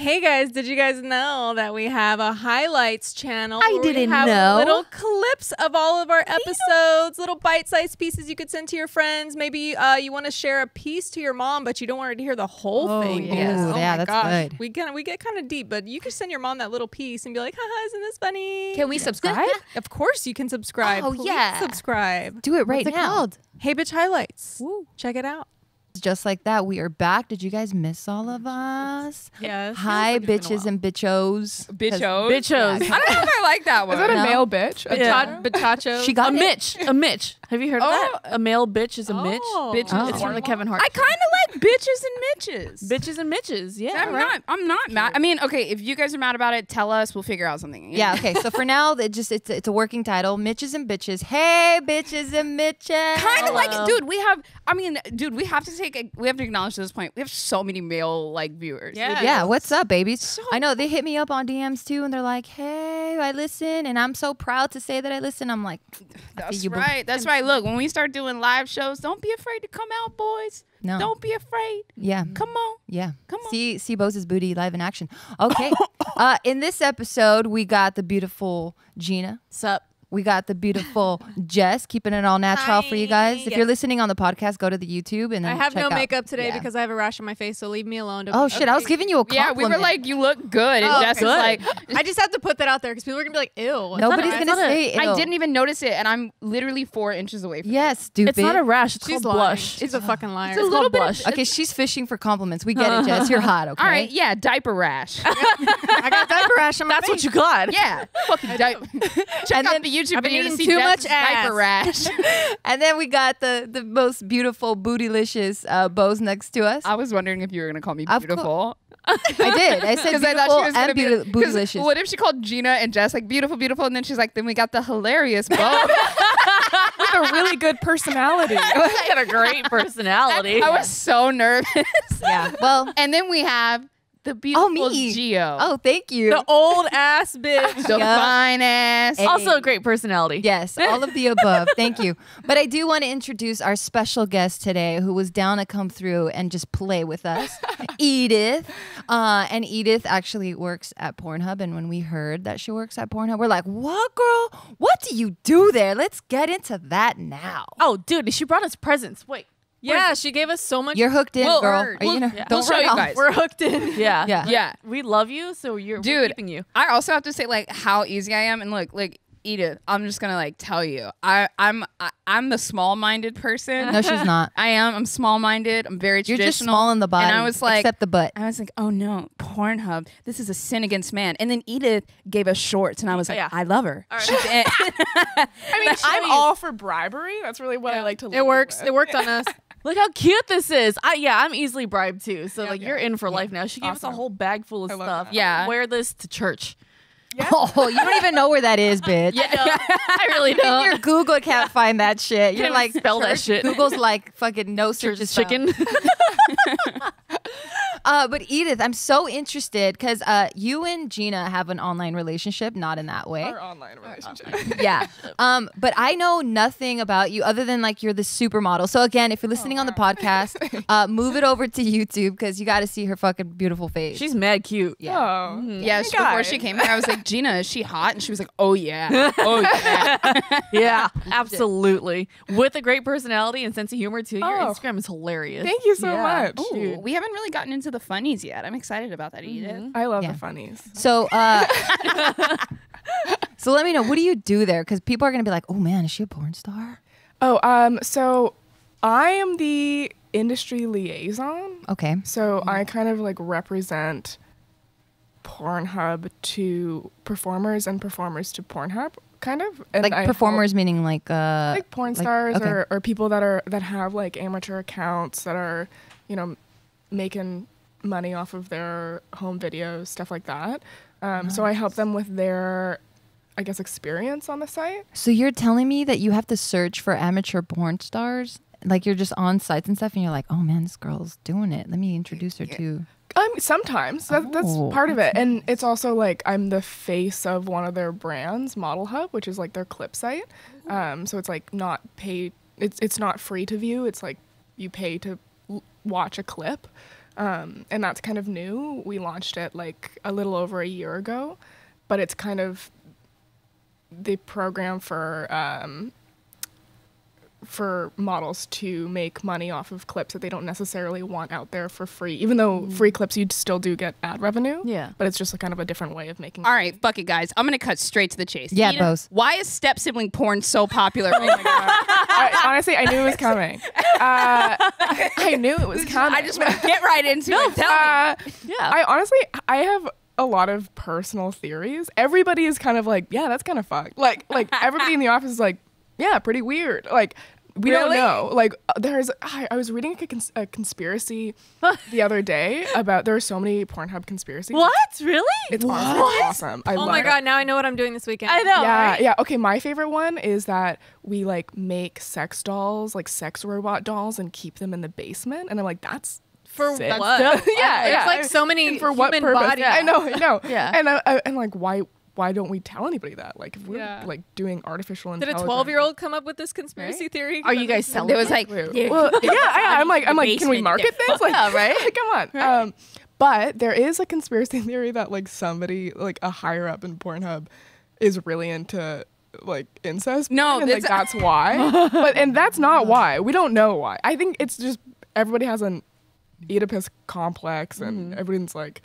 Hey guys, did you guys know that we have a highlights channel? I didn't know. Little clips of all of our episodes, little bite-sized pieces you could send to your friends. Maybe you want to share a piece to your mom, but you don't want her to hear the whole thing. Yes. Because, Yeah, my that's gosh, good. We get kind of deep, but you can send your mom that little piece and be like, haha, isn't this funny? Can we subscribe? Of course you can subscribe. Oh, Please yeah. subscribe. Do it right What's it now. called? Hey Bitch Highlights. Woo. Check it out. Just like that, we are back. Did you guys miss all of us? Yes. Hi, bitches and bitchos. Bitchos. Bitchos. I don't know if I like that one. Is that a No. male bitch? Bachacho. She got A it. Mitch. A Mitch. Have you heard of that? A male bitch is a Mitch. Oh. Bitch. Oh. It's from the Kevin Hart. I kind of like bitches and Mitches. Bitches and Mitches. Yeah. I'm not mad. I mean, okay, if you guys are mad about it, tell us. We'll figure out something. Yeah, okay. So for now, it's a working title. Mitches and bitches. Hey, bitches and Mitches. Kind of like, dude. We have to acknowledge at this point. We have so many male like viewers. Yeah. Yeah, what's up, babies? I know they hit me up on DMs too, and they're like, "Hey, I listen," and I'm so proud to say that I listen. I'm like, That's you, boo. right. That's right. Look, when we start doing live shows, don't be afraid to come out, boys. No. Don't be afraid. yeah, Come on. yeah. Come on. See Bose's booty live in action. Okay. In this episode, we got the beautiful Gina. Sup? We got the beautiful Jess, keeping it all natural for you guys. If Yes. you're listening on the podcast, go to the YouTube and then I have check no out. makeup today Yeah. because I have a rash on my face, so leave me alone. Don't Oh be- shit! I was giving you a Yeah, compliment. we were like, you look good. And Oh, Jess was like, I just have to put that out there because people are gonna be like, "Ew." nobody's It's gonna not a- say. I ill. didn't even notice it, and I'm literally 4 inches away from Yes, stupid. It's not a rash. It's She's called lying. blush. She's a fucking liar. It's a little blush. Okay, she's fishing for compliments. We get it, Jess. You're hot. Okay. All right, yeah, diaper rash. I got diaper rash on my That's face. what you got. Yeah, fucking diaper. Check out the YouTube I've been video to eating see too Jess's much ass. diaper rash. And then we got the most beautiful, bootylicious Bose next to us. I was wondering if you were gonna call me Of beautiful. I did. I said Because I beautiful thought she was gonna and be bootylicious. What if she called Gina and Jess like beautiful, beautiful, and then she's like, then we got the hilarious Bo. With a really good personality. got a great personality. I was so nervous. Yeah. Well. And then we have the beautiful me. Gio. Oh, thank you. The old ass bitch. the Yeah. fine ass. Hey. Also a great personality. Yes, all of the above. Thank you. But I do want to introduce our special guest today who was down to come through and just play with us, Edith. And Edith actually works at Pornhub. And when we heard that she works at Pornhub, we're like, what, girl? What do you do there? Let's get into that now. Oh, dude, she brought us presents. Wait. Yeah, she gave us so much. You're hooked in, We'll- girl. we'll- Are you gonna, yeah. don't we'll show run you off. guys. We're hooked in. Yeah. Yeah. Yeah. We love you, so we're Dude, keeping you. I also have to say like how easy I am, and look, like Edith, I'm just gonna like tell you, I'm the small-minded person. No, she's not. I am. I'm small-minded. I'm very You're traditional. just small in the body, And I was like, except the butt. I was like, oh no, Pornhub. This is a sin against man. And then Edith gave us shorts, and I was like, yeah. I love her. All right. She's in. I mean, I'm all for bribery. That's really what I like to lead It works. with. It worked on us. Look how cute this is. I'm easily bribed too. So like yeah. you're in for life now. She gave us a Awesome. whole bag full of I love stuff. that. Yeah. Wear this to church. Oh, you don't even know where that is, bitch. Yeah, I really don't. Your Google can't find that shit. You're Can't like, spell that shit. Google's like fucking no search Church is chicken. But Edith, I'm so interested because you and Gina have an online relationship, not in that way. Our online relationship. Yeah. But I know nothing about you other than like you're the supermodel. So again, if you're listening on the podcast, move it over to YouTube because you got to see her fucking beautiful face. She's mad cute. yeah. Oh. Yeah, before she came here, I was like, Gina, is she hot? And she was like, oh yeah. Oh yeah. Yeah, absolutely. With a great personality and sense of humor too. Your Oh. Instagram is hilarious. Thank you so Yeah. much. Ooh, we haven't really gotten into the funnies yet. I'm excited about that, Edith. I love Yeah. the funnies. So, so let me know, what do you do there? Because people are gonna be like, oh man, is she a porn star? Oh, so I am the industry liaison. Okay. So I kind of like represent Pornhub to performers and performers to Pornhub, kind of. And Like I performers meaning like like porn stars okay. or people that have like amateur accounts that are, making money off of their home videos, stuff like that. So I help them with their, I guess, experience on the site. So you're telling me that you have to search for amateur porn stars? Like you're just on sites and stuff and you're like, oh man, this girl's doing it. Let me introduce her to. Sometimes that's Oh, part of it, and it's also like I'm the face of one of their brands, Model Hub, which is like their clip site. So it's like not paid. It's not free to view. It's like you pay to watch a clip. and that's kind of new. We launched it like a little over a year ago, but it's kind of the program for models to make money off of clips that they don't necessarily want out there for free. Even though free clips, you still do get ad revenue. Yeah. But it's just a kind of a different way of making. All right, fuck it, guys. I'm gonna cut straight to the chase. Yeah, Eden, Bose. why is step sibling porn so popular? Oh my God. Honestly, I knew it was coming. I knew it was coming. I just want to get right into it. Tell me. Yeah. I have a lot of personal theories. Everybody is kind of like, yeah, that's kind of fucked. Like everybody in the office is like, yeah, pretty weird. Like, we don't know. Like, I was reading a conspiracy the other day about there are so many Pornhub conspiracies. What? Really? It's honestly awesome. I Oh love my it. God, now I know what I'm doing this weekend. I know. Yeah, right? yeah. Okay, my favorite one is that we like make sex dolls, like sex robot dolls, and keep them in the basement. And I'm like, that's For sick. what? yeah, There's yeah. like so many For what human purpose? bodies. I know. Yeah. And like, why don't we tell anybody that? Like, if we're Yeah. like doing artificial Did a intelligence. 12-year-old come up with this conspiracy theory? Are you guys selling It was like, Well, yeah, I'm like, can we basement market this? Like, Yeah, right? come on. But there is a conspiracy theory that like somebody, like a higher up in Pornhub, is really into like incest. No, porn, and, like that's why. And that's not why. We don't know why. I think it's just everybody has an Oedipus complex, and everyone's like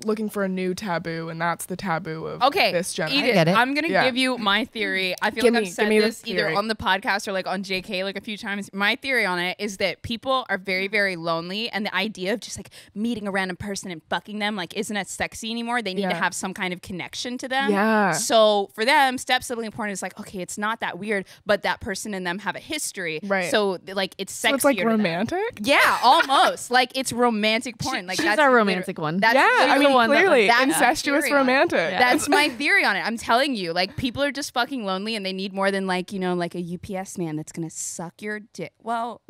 looking for a new taboo, and that's the taboo of this generation. Edith, Get it? I'm gonna Yeah. give you my theory. I feel Give like me- I've said give me the this either theory. on the podcast or like on JK like a few times. My theory on it is that people are very, very lonely, and the idea of just like meeting a random person and fucking them like isn't as sexy anymore. They need to Yeah. have some kind of connection to them. Yeah. So for them, step sibling porn is like, okay, it's not that weird, but that person and them have a history. Right. So like it's sexier. So it's like to them. romantic. Yeah, almost. Like it's romantic porn. Like She's that's our literally- romantic one. That's Yeah, literally I mean, the one that- clearly that's incestuous theory on it. romantic. Yeah. That's my theory on it. I'm telling you, like people are just fucking lonely and they need more than like, you know, like a UPS man that's gonna suck your dick. Well,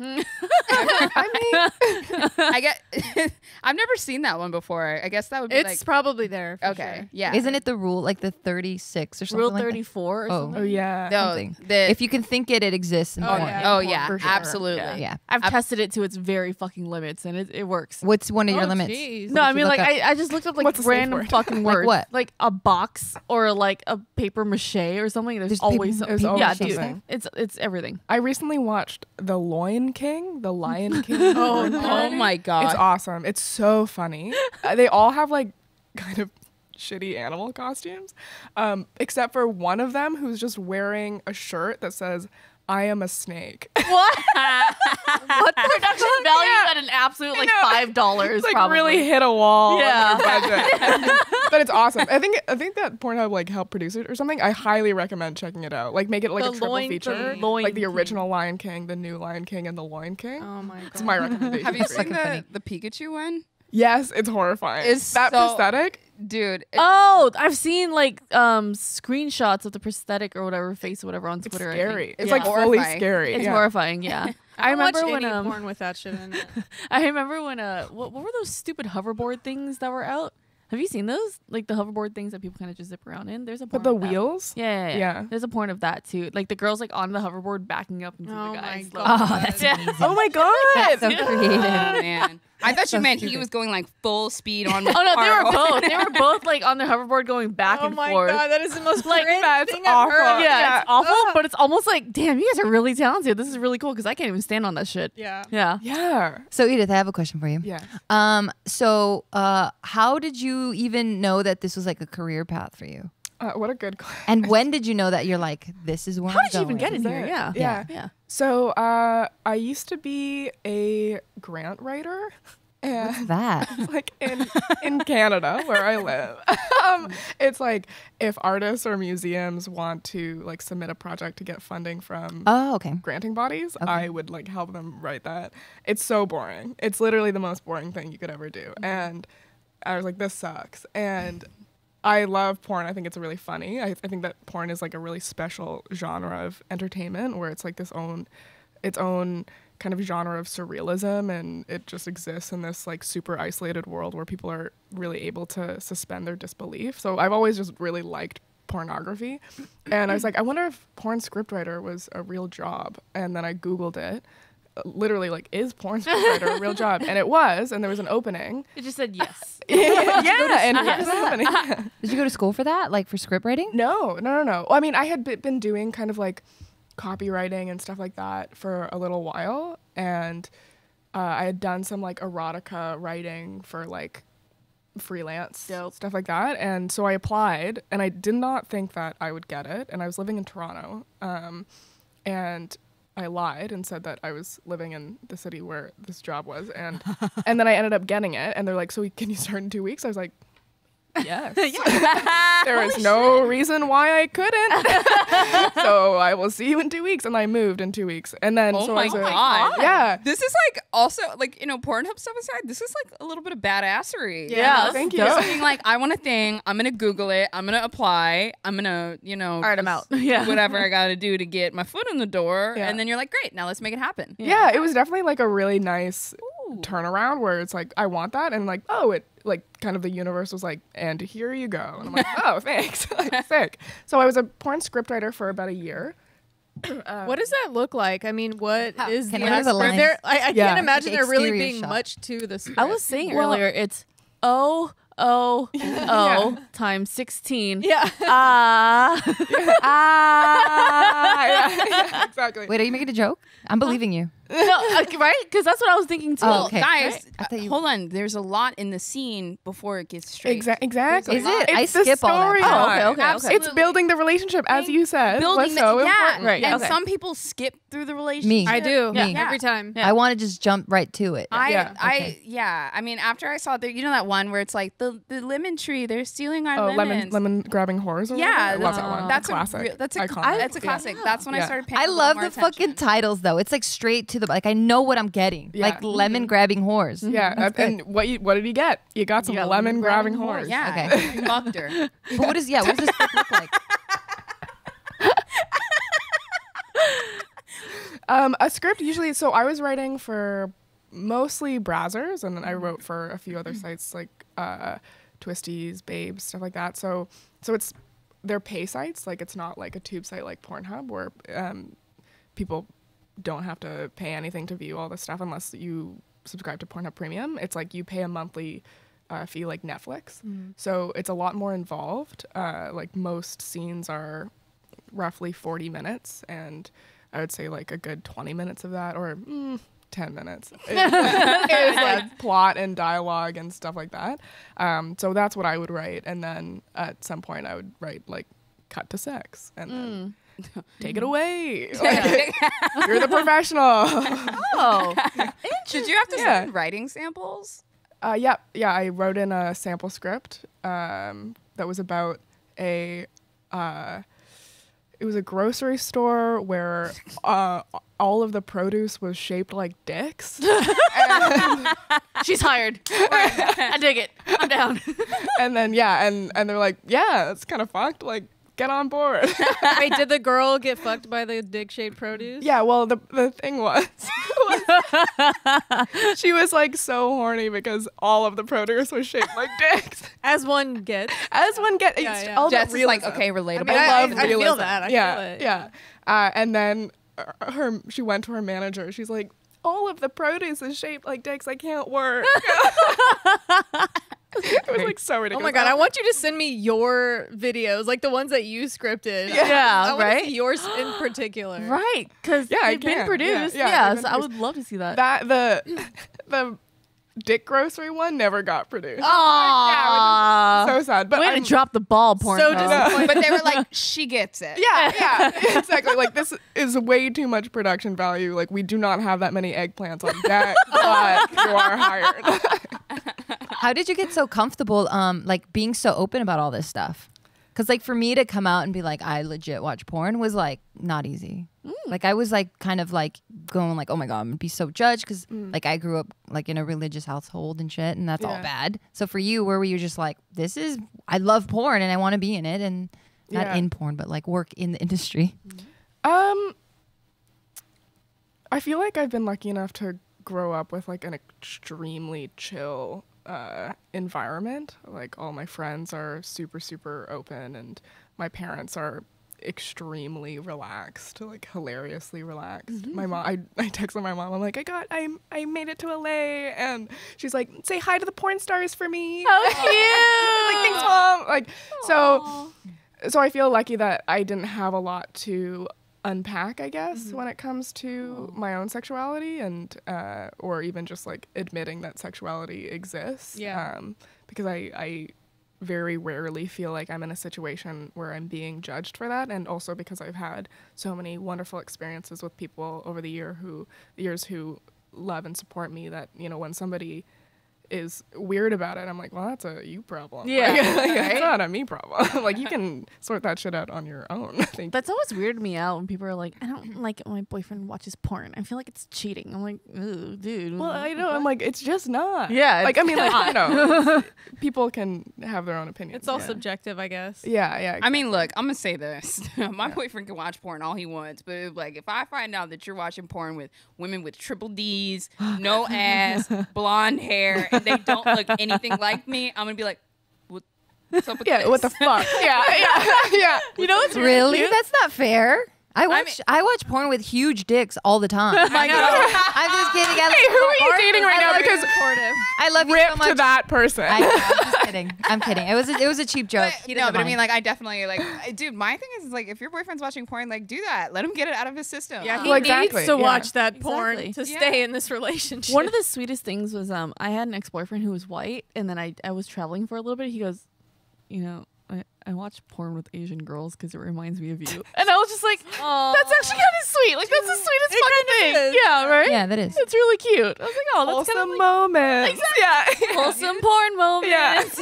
I get I've never seen that one before. I guess that would be It's like probably there. For okay, sure. yeah. Isn't it the rule, like the 36 or something Rule like that? 34 or Oh. something. Oh yeah. No, Something. the- If you can think it, it exists in porn. yeah. oh yeah, For sure. absolutely. Yeah. I've tested it to its very fucking limits, and it works. What's one of your Oh, limits? jeez. No, What I did mean you like look up? I just looked up like What's a safe random word? fucking Like words, what? like a box or like a paper mache or something. There's There's always paper- something. there's always Yeah, dude, something. it's everything. I recently watched The Lion King. Oh my god. It's awesome. It's so funny. They all have like kind of shitty animal costumes, except for one of them who's just wearing a shirt that says "I am a snake." What? What production value at an absolute like $5? It's like probably. really hit a wall. Yeah. On their budget. But it's awesome. I think that Pornhub like helped produce it or something. I highly recommend checking it out. Like make it like The a triple Loin feature, King. Loin like the King. original Lion King, the new Lion King, and the Loin King. Oh my God. It's my recommendation. Have you for seen you. funny. the Pikachu one? Yes, it's horrifying. It's that so- prosthetic? Dude. Oh, I've seen like screenshots of the prosthetic or whatever face or whatever on It's Twitter. I scary. think. It's Yeah. like fully Horrifying. scary. It's yeah. horrifying. Yeah. I don't watch remember when any porn with that shit in it. I remember when what were those stupid hoverboard things that were out? Have you seen those? Like the hoverboard things that people kind of just zip around in. There's a porn But the of that. wheels? Yeah. Yeah. There's a porn of that too. Like the girls like on the hoverboard backing up into Oh the my guys. God. Oh, that's amazing. Oh my god! That's so Oh, creative. man. I thought you So meant he stupid. was going like full speed on Oh no, they were Carl. both. They were both like on the hoverboard going back Oh and my forth. God, that is the most Like, cringe that's thing I've heard. awful. Yeah, Yeah. it's awful, Ugh. but it's almost like, damn, you guys are really talented. This is really cool because I can't even stand on that shit. Yeah. Yeah. Yeah. So Edith, I have a question for you. Yeah. So how did you even know that this was like a career path for you? What a good question. And when did you know that you're like, this is where How I'm did you even going? get in here? Yeah. Yeah. Yeah. So I used to be a grant writer. And That. like in Canada where I live, it's like if artists or museums want to like submit a project to get funding from Oh, okay. granting bodies, I would like help them write that. It's so boring. It's literally the most boring thing you could ever do. And I was like, this sucks. And I love porn. I think it's really funny. I think that porn is like a really special genre of entertainment where it's like its own kind of genre of surrealism, and it just exists in this like super isolated world where people are really able to suspend their disbelief. So I've always just really liked pornography, and I was like, I wonder if porn scriptwriter was a real job. And then I Googled it literally like, is porn scriptwriter a real job? And it was, and there was an opening. It just said yes. Yeah, and it was an opening. Did you go to school for that, like for script writing? No. Well, I mean, I had been doing kind of like copywriting and stuff like that for a little while, and I had done some like erotica writing for like freelance stuff like that, and so I applied, and I did not think that I would get it, and I was living in Toronto, and I lied and said that I was living in the city where this job was, and and then I ended up getting it, and they're like, so can you start in 2 weeks? I was like, yes. There is no reason why I couldn't. So I will see you in 2 weeks. And I moved in 2 weeks. And then Oh so my I was God. yeah. This is like also like, you know, Pornhub stuff aside, this is like a little bit of badassery. Yeah, thank you. Just being like, I want a thing. I'm gonna Google it. I'm gonna apply. I'm gonna, you know, All right, I'm out. Yeah. whatever I gotta do to get my foot in the door. Yeah. And then you're like, great, now let's make it happen. Yeah, it was definitely like a really nice turnaround where it's like, I want that. And like, oh, it like kind of the universe was like, and here you go. And I'm like, oh, thanks. Like, sick. So I was a porn scriptwriter for about a year. What does that look like? I mean, what is Can the I have the aspect? lines? There, I Yeah. can't imagine Like there really exterior being shot. much to the script. I was saying Well- earlier, it's times 16. yeah. Yeah, exactly. Wait, are you making a joke? I'm believing you. No, right? Because that's what I was thinking too. Oh, okay. Guys, I thought you- hold on. There's a lot in the scene before it gets straight. Exactly. Is it? It's I the skip all that. storyline. Oh, okay, okay. Absolutely. It's building the relationship, as you said. Building was so important. Right, And okay. some people skip through the relationship. Me. I do. Me. Every time. Yeah. I want to just jump right to it. Yeah. I mean, after I saw you know that one where it's like the lemon tree, they're stealing our Oh, lemons. lemon grabbing whores. Or Yeah, whatever? I love that one. that's classic. That's a Iconic. that's a classic. That's when I Yeah. started paying. I a little love more the fucking attention. titles though. It's like straight to the like. I know what I'm getting. Yeah. Like lemon grabbing whores. Yeah, and what did you get? You got some got lemon grabbing lemon-grabbing whores. Yeah, Okay. fucked her. But what does what does this script look like? A script usually. So I was writing for mostly browsers, and then I wrote for a few other sites like Twisties, Babes, stuff like that. So it's they're pay sites. Like it's not like a tube site like Pornhub where people don't have to pay anything to view all this stuff unless you subscribe to Pornhub Premium. It's like you pay a monthly fee like Netflix. So it's a lot more involved. Like most scenes are roughly 40 minutes, and I would say like a good 20 minutes of that, or 10 minutes is like plot and dialogue and stuff like that. So that's what I would write, and then at some point I would write like cut to sex, and then take it away. Like, you're the professional. Oh, Did you have to Yeah. send writing samples? Yeah. I wrote in a sample script that was about it was a grocery store where all of the produce was shaped like dicks. she's hired. I dig it. I'm down. And then, and they're like, yeah, that's kind of fucked. Like, get on board. Wait, did the girl get fucked by the dick-shaped produce? Yeah, well, the thing was, she was like so horny because all of the produce was shaped like dicks. As one gets. As one gets, Yeah, yeah. all Jess the is like, realism. okay, I relatable. mean, I love I feel realism. that. I yeah, feel it. yeah. And then she went to her manager. She's like, all of the produce is shaped like dicks. I can't work. It was like so Oh ridiculous. my god, I want you to send me your videos, like the ones that you scripted. Yeah, I wanna right? see yours in particular. Right, because Yeah, I they've been can. produced. Yeah, Yeah, they've so been I would love to see that. the dick grocery one never got produced. Aww. So sad. But Way I'm- to drop the ball, porn. So disappointed. But they were like, she gets it. Yeah, exactly. Like this is way too much production value. Like we do not have that many eggplants on deck, but you are hired. How did you get so comfortable, like being so open about all this stuff? Because like for me to come out and be like, I legit watch porn was like not easy. Like I was like kind of like going like, oh my god, I'm gonna be so judged because like I grew up like in a religious household and shit, and that's all Yeah. bad. So for you, where were you just like, I love porn and I want to be in it, and not Yeah. in porn, but like work in the industry. I feel like I've been lucky enough to grow up with like an extremely chill environment. Like all my friends are super, super open, and my parents are extremely relaxed, like hilariously relaxed. My mom, I texted my mom. I'm like, I made it to LA, and she's like, say hi to the porn stars for me. How cute! Like, thanks, mom. Like, so I feel lucky that I didn't have a lot to unpack, I guess, when it comes to my own sexuality, and or even just like admitting that sexuality exists. Yeah. Because I very rarely feel like I'm in a situation where I'm being judged for that, and also because I've had so many wonderful experiences with people over the years who love and support me, that, you know, when somebody is weird about it, I'm like, well, that's a you problem. Yeah. Like, it's not a me problem. Like, you can sort that shit out on your own. I think. That's always weirded me out when people are like, I don't like it when my boyfriend watches porn. I feel like it's cheating. I'm like, ooh, dude. Well, I know. I'm like, it's just not. Yeah, Like, I mean, like, you know, people can have their own opinions. It's all subjective, I guess. Yeah, yeah. I mean, look, I'm gonna say this. My boyfriend can watch porn all he wants, but like, if I find out that you're watching porn with women with triple D's, no ass, blonde hair, and they don't look anything like me, I'm gonna be like, what's up with this? What the fuck? Yeah. You know what's Really? That's not fair. I watch porn with huge dicks all the time. I know. I'm just kidding. Hey, who are you dating right now? Because I love you rip so much. to that person. I know, I'm just kidding. I'm kidding. It was a cheap joke. But, no, but I mean, like, I definitely, like, dude, my thing is, like, if your boyfriend's watching porn, like, do that. Let him get it out of his system. Yeah, he Well, needs exactly, to yeah. watch that porn Exactly. to Yeah. stay in this relationship. One of the sweetest things was I had an ex-boyfriend who was white, and then I was traveling for a little bit. He goes, you know, I watch porn with Asian girls because it reminds me of you. And I was just like, that's actually kind of sweet. Like, that's the sweetest It fucking kinda thing. is. Yeah, right? Yeah, that is. It's really cute. I was like, oh, that's Wholesome kind of like moments. Yeah. wholesome porn moments.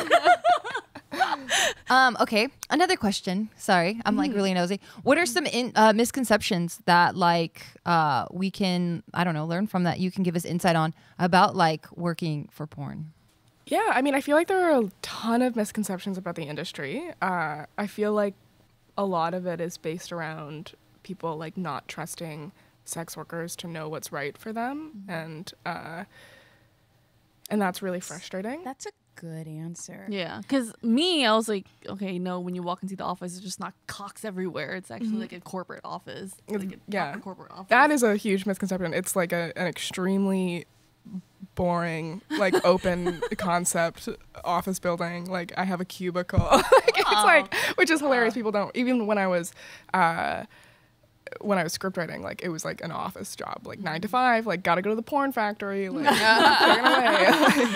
Yeah. Okay. Another question. Sorry, I'm like really nosy. What are some misconceptions that like we can, I don't know, learn from, that you can give us insight on about like working for porn? Yeah, I mean, I feel like there are a ton of misconceptions about the industry. I feel like a lot of it is based around people like not trusting sex workers to know what's right for them, and that's really frustrating. That's a good answer. Yeah, because I was like, okay, no, when you walk into the office, it's just not cocks everywhere. It's actually like a corporate office. Like a Yeah. proper corporate office. That is a huge misconception. It's like an extremely boring, like open concept office building. Like, I have a cubicle. Like, it's like, which is hilarious. People don't, even when I was script writing, like, it was like an office job, like 9 to 5, like, gotta go to the porn factory, like, plugging away.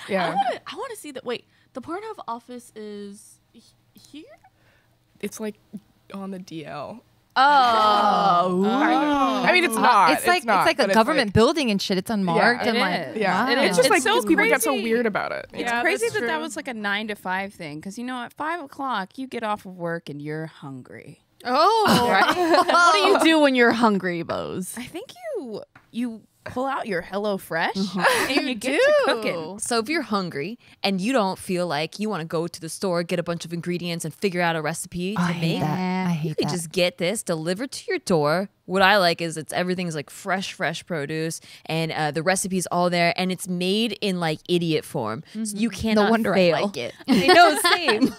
Yeah. I want to see that. Wait, the Pornhub office is here? It's like on the DL. Oh. I mean, it's not. It's like not, a but government building and shit. It's unmarked. Yeah, and it like, is. Yeah, wow. It it's is. just It's like so people get so crazy. weird about it. It's Yeah, crazy that's that true. was like a 9 to 5 thing, because you know at 5 o'clock you get off of work and you're hungry. Oh, What do you do when you're hungry, Bose? I think you pull out your HelloFresh and you get do. to cooking. So if you're hungry and you don't feel like you want to go to the store, get a bunch of ingredients and figure out a recipe to I hate make, that. I you hate could that. just get this delivered to your door. What I like is everything's like fresh produce, and the recipe's all there, and it's made in like idiot form. So you cannot wonder I fail. like it. I know, same.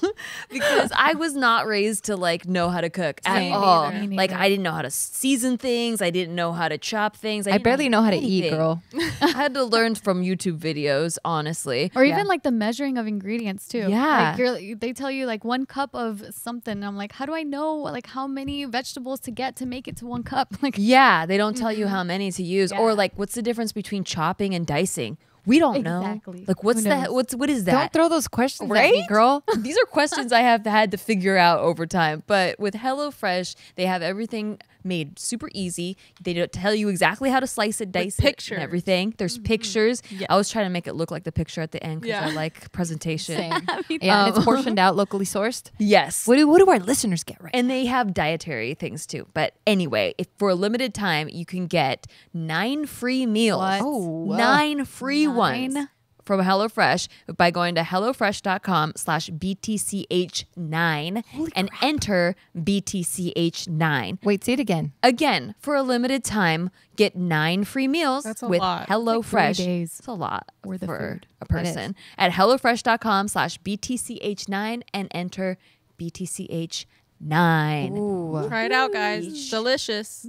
Because I was not raised to like know how to cook Same. at all. Me neither. Like, I didn't know how to season things. I didn't know how to chop things. I didn't barely know how to eat, anything. girl. I had to learn from YouTube videos, honestly. Or Yeah. even like the measuring of ingredients too. Yeah. Like they tell you like 1 cup of something. And I'm like, how do I know like how many vegetables to get to make it to 1 cup? Like, Yeah, they don't tell you how many to use, Yeah. or like what's the difference between chopping and dicing. We don't Exactly. know. Like, what's Who that? knows? What is Don't that? throw those questions at me, Right? girl. These are questions I have had to figure out over time. But with HelloFresh, they have everything made super easy. They don't tell you exactly how to slice it, dice it, pictures. and everything. There's pictures. I was trying to make it look like the picture at the end because Yeah. I like presentation. Same. Yeah, and it's portioned out, locally sourced. Yes. What do our listeners get right? And they have dietary things too. But anyway, if for a limited time, you can get 9 free meals. What? Oh, 9 free 9? ones from HelloFresh by going to hellofresh.com/BTCH9 and enter BTCH9. Wait, say it again. Again, for a limited time, get 9 free meals That's a with lot. HelloFresh. 3 days It's a lot worth of for food. a person. At hellofresh.com/BTCH9 and enter BTCH9. Ooh. Try it out, guys. Delicious.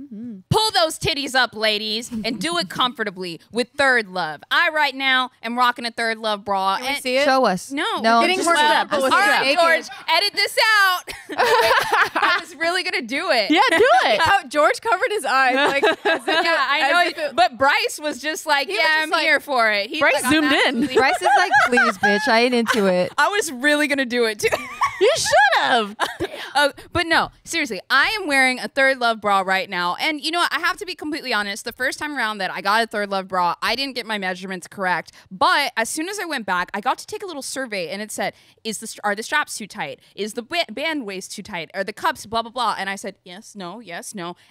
Pull those titties up, ladies, and do it comfortably with Third Love. I right now am rocking a Third Love bra. Can we see it? Show us. No, Getting just more well, steps. all Just right, naked. George, edit this out. I was really gonna do it. Yeah, do it. Oh, George covered his eyes. Like, Yeah, I know. But Bryce was just like, was yeah, just I'm like- here for it. He's Bryce like, zoomed in. absolutely- Bryce is like, please, bitch, I ain't into it. I was really gonna do it too. You should have. But no, seriously, I am wearing a Third Love bra right now. And you know what? I have to be completely honest. The first time around that I got a Third Love bra, I didn't get my measurements correct. But as soon as I went back, I got to take a little survey and it said, are the straps too tight? Is the band waist too tight? Are the cups blah, blah, blah? And I said, yes, no.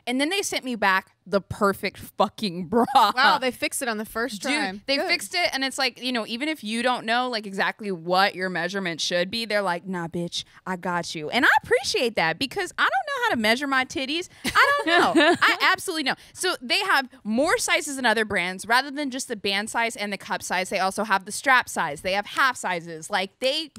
And then they sent me back the perfect fucking bra. wow, they fixed it on the first Dude, time. they Good. fixed it, and it's like, you know, even if you don't know like exactly what your measurement should be, they're like, nah, bitch, I got you. And I appreciate that because I don't know how to measure my titties. I don't know. I absolutely know. So they have more sizes than other brands. Rather than just the band size and the cup size, they also have the strap size. They have half sizes. Like they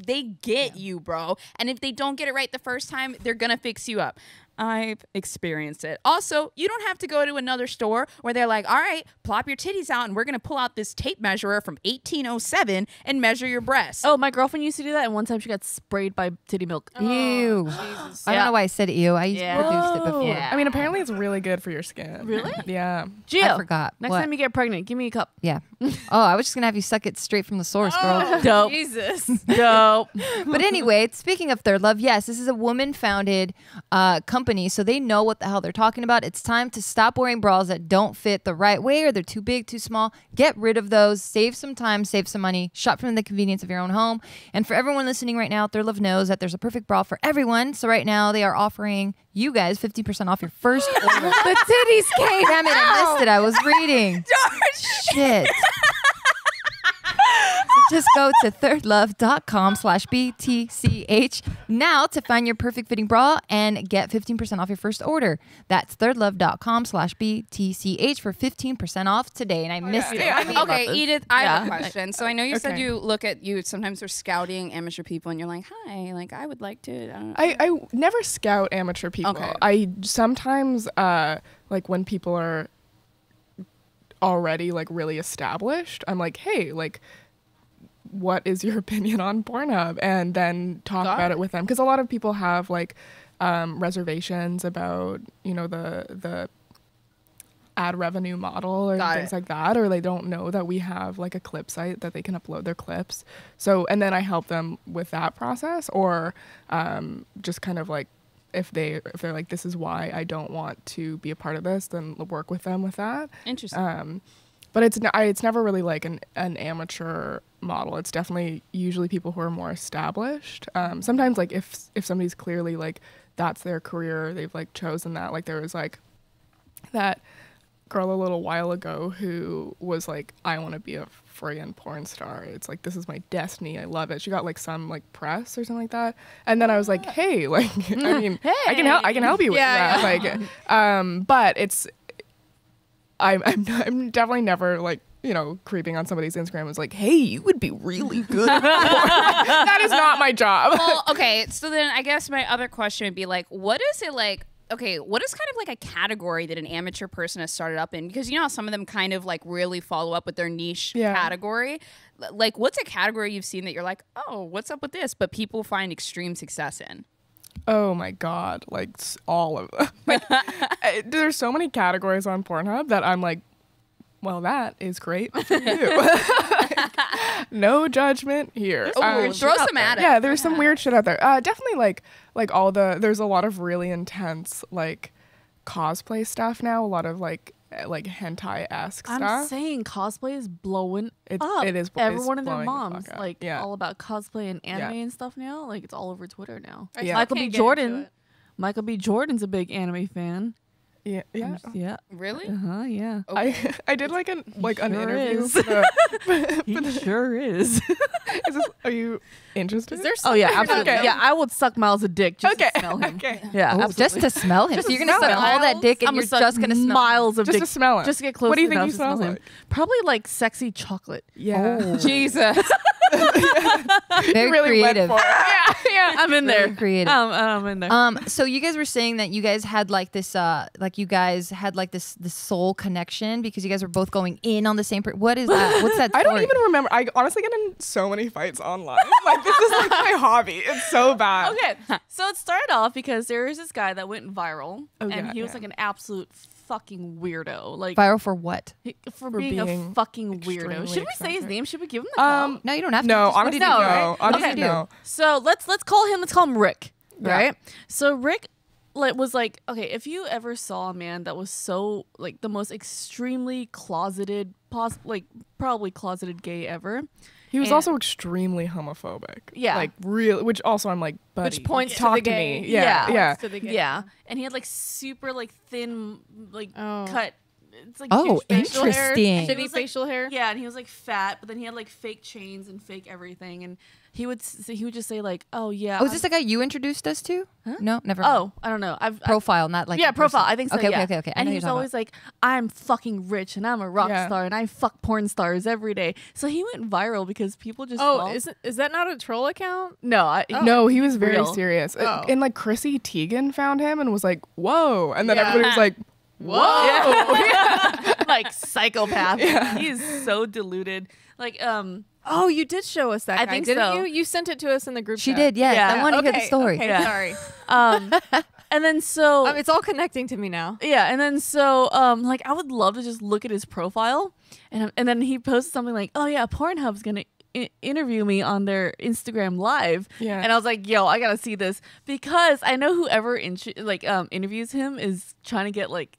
get you, bro. And if they don't get it right the first time, they're gonna fix you up. I've experienced it. Also, you don't have to go to another store where they're like, all right, plop your titties out and we're going to pull out this tape measurer from 1807 and measure your breasts. Oh, my girlfriend used to do that, and one time she got sprayed by titty milk. Ew. I don't know why I said ew. I used Yeah. to produced it before. Yeah. I mean, apparently it's really good for your skin. Really? Yeah. Gio, I forgot. Next What? time you get pregnant, give me a cup. Yeah. Oh, I was just gonna have you suck it straight from the source, girl. Dope. Jesus. Dope. But anyway, speaking of Third Love, yes, this is a woman-founded company, so they know what the hell they're talking about. It's time to stop wearing bras that don't fit the right way or they're too big, too small. Get rid of those. Save some time, save some money. Shop from the convenience of your own home. And for everyone listening right now, Third Love knows that there's a perfect bra for everyone. So right now, they are offering you guys 50% off your first order. The titties came. Damn it, I missed it. I was reading. Shit. So just go to thirdlove.com/BTCH now to find your perfect fitting bra and get 15% off your first order. That's thirdlove.com/BTCH for 15% off today. And I missed it. Yeah. Okay, Edith, I have a Yeah. question. So I know you said Okay. you look at you sometimes they're scouting amateur people and you're like, hi, like I would like to. I never scout amateur people. Okay. I sometimes like when people are already like really established, I'm like, hey, like what is your opinion on Pornhub? And then talk about it with them. Because a lot of people have like reservations about, you know, the ad revenue model or Got things it. like that, or they don't know that we have like a clip site that they can upload their clips. So, and then I help them with that process, or just kind of like if they're like, this is why I don't want to be a part of this, then work with them with that. Interesting. But it's never really like an amateur model. It's definitely usually people who are more established. Sometimes like if somebody's clearly like that's their career, they've like chosen that. Like there was like that girl a little while ago who was like, I want to be a friggin' porn star. It's like, this is my destiny. I love it. She got like some like press or something like that. And then I was like, hey, like, I mean, I can help you with that. Like, but it's, I'm definitely never like, you know, creeping on somebody's Instagram and was like, hey, you would be really good at porn. That is not my job. Well, okay. So then I guess my other question would be like, what is it like? Okay, what is kind of like a category that an amateur person has started up in? Because you know how some of them kind of like really follow up with their niche category. Like, what's a category you've seen that you're like, oh, what's up with this? But people find extreme success in. Oh my God, like all of them. Like, there's so many categories on Pornhub that I'm like, well, that is great for you. No judgment here. Oh, throw some at it. Yeah, there's some weird shit out there. Definitely like all there's a lot of really intense like cosplay stuff now. A lot of like hentai-esque I'm stuff. saying cosplay is blowing It up. is. Everyone it's and their blowing the moms fuck up. like Yeah. all about cosplay and anime Yeah. and stuff now. Like it's all over Twitter now. I Yeah. Michael can't B. get into Jordan. it. Michael B. Jordan's a big anime fan. Yeah, yeah. Yeah. Really? Yeah. I did like an sure interview. is. For the, He sure is. are you interested? Is there Oh yeah, something you're not absolutely. Okay. Yeah, I would suck Miles' dick just Okay. to smell him. Okay. Yeah, Oh, absolutely. just to smell him. So you're gonna smell suck him. all that dick and I'm you're gonna suck just gonna smell him. miles of Just dick to smell it. just to get close What do you think enough he to smell smells him. like? Probably like sexy chocolate. Yeah. Jesus. Very really creative. went for it. Yeah. yeah, I'm in there. Very creative. I'm in there. So you guys were saying that you guys had like this, this soul connection because you guys were both going in on the same. What is that? What's that I story? don't even remember. I honestly get in so many fights online. Like this is like my hobby. It's so bad. Okay, so it started off because there was this guy that went viral, Oh, and yeah, he was yeah. like an absolute fucking weirdo. Like Viral for what? for being a being fucking weirdo. extremely Should we say his eccentric. name? Should we give him the call? No, you don't have to. No, Just what honestly, did he do? no. right? Honestly, Okay. no. So let's call him Rick, Yeah. right? So Rick was like, okay, if you ever saw a man that was so like the most extremely closeted, probably closeted gay ever. He was And- also extremely homophobic. Yeah. Like real, which also I'm like, buddy, Which points to talk the to gay. me. Yeah, yeah. To the gay. Yeah, and he had like super like thin like Oh. cut. It's like Oh, huge facial hair. interesting. And he Shitty was, like- facial hair. Yeah, and he was like fat, but then he had like fake chains and fake everything, and he would just say like, "Oh yeah." Oh, is this the guy you introduced us to? Huh? No, never. mind. Oh, I don't know. I've Profile, not like yeah, the person. profile. I think so. Okay, yeah. okay. I And know he you're was talking always like, "I'm fucking rich and I'm a rock Yeah. star and I fuck porn stars every day." So he went viral because people just Oh, fall- is that not a troll account? no, No, he was very Real. serious. Oh. And like Chrissy Teigen found him and was like, "Whoa!" And then Yeah. everybody was like, whoa, like psychopath. He's so deluded. Like Oh, you did show us that I guy, think didn't so. you? You sent it to us in the group She chat. did. Yes, Yeah. I want to hear the Okay, story. okay, Yeah. sorry. and then so It's all connecting to me now. yeah, and then so like I would love to just look at his profile, and then he posted something like, "Oh yeah, Pornhub's gonna interview me on their Instagram live," Yeah. and I was like, "Yo, I gotta see this," because I know whoever interviews him is trying to get like,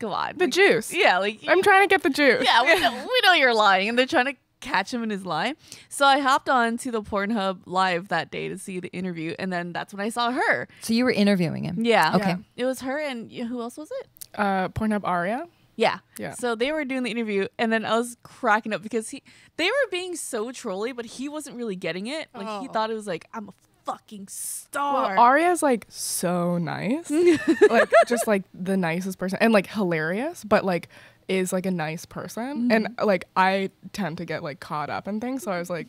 come on, "The like, juice." yeah, like I'm trying to get the juice. yeah, we know you're lying, and they're trying to catch him in his lie. So I hopped on to the Pornhub live that day to see the interview, and then that's when I saw her. So you were interviewing him. Yeah, Okay. it was her, and who else was it? Pornhub Aria. Yeah. Yeah. So they were doing the interview, and then I was cracking up because they were being so trolly, but he wasn't really getting it. Like he thought it was like, I'm a fucking star. Well, Aria's like so nice, like just like the nicest person, and like hilarious, but like is like a nice person, and like I tend to get like caught up in things, so I was like,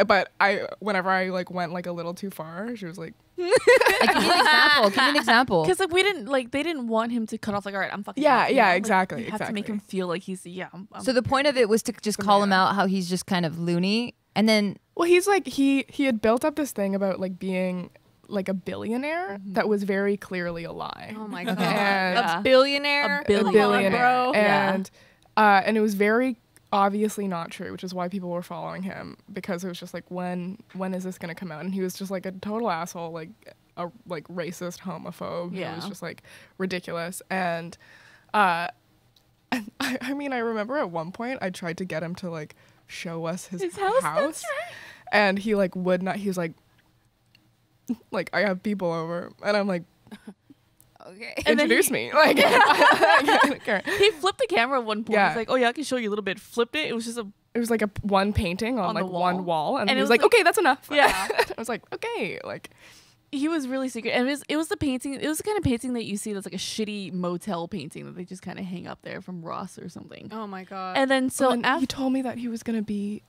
but whenever I like went like a little too far, she was like, Like, give me an example. Give me an example. Because like they didn't want him to cut off like, all right, I'm fucking Yeah, happy yeah, now. Like, exactly, you have to make exactly. him feel like he's I'm So the point of it was to just call him out how he's just kind of loony, and then well, he's like he had built up this thing about like being like a billionaire that was very clearly a lie. Oh my god. And Yeah. A billionaire? A billionaire. Come on, bro. Yeah. And it was very obviously not true, which is why people were following him, because it was just like, when is this gonna come out? And he was just like a total asshole, like a like racist homophobe. Yeah. It was just like ridiculous. And I mean, I remember at one point I tried to get him to like show us his house, house, that's right. and he like would not. He was like I have people over, and I'm like, okay. And then introduce me. Like, I don't care. He flipped the camera at one point. Yeah. He's like, oh yeah, I can show you a little bit. Flipped it. It was just a It was like a one painting on the like one wall, and, And he it was was like, like- okay, that's enough. Yeah. I was like, okay, like, he was really secret, and it was the painting. It was the kind of painting that you see that's like a shitty motel painting that they just kind of hang up there from Ross or something. Oh my god. And then so and after he told me that he was gonna be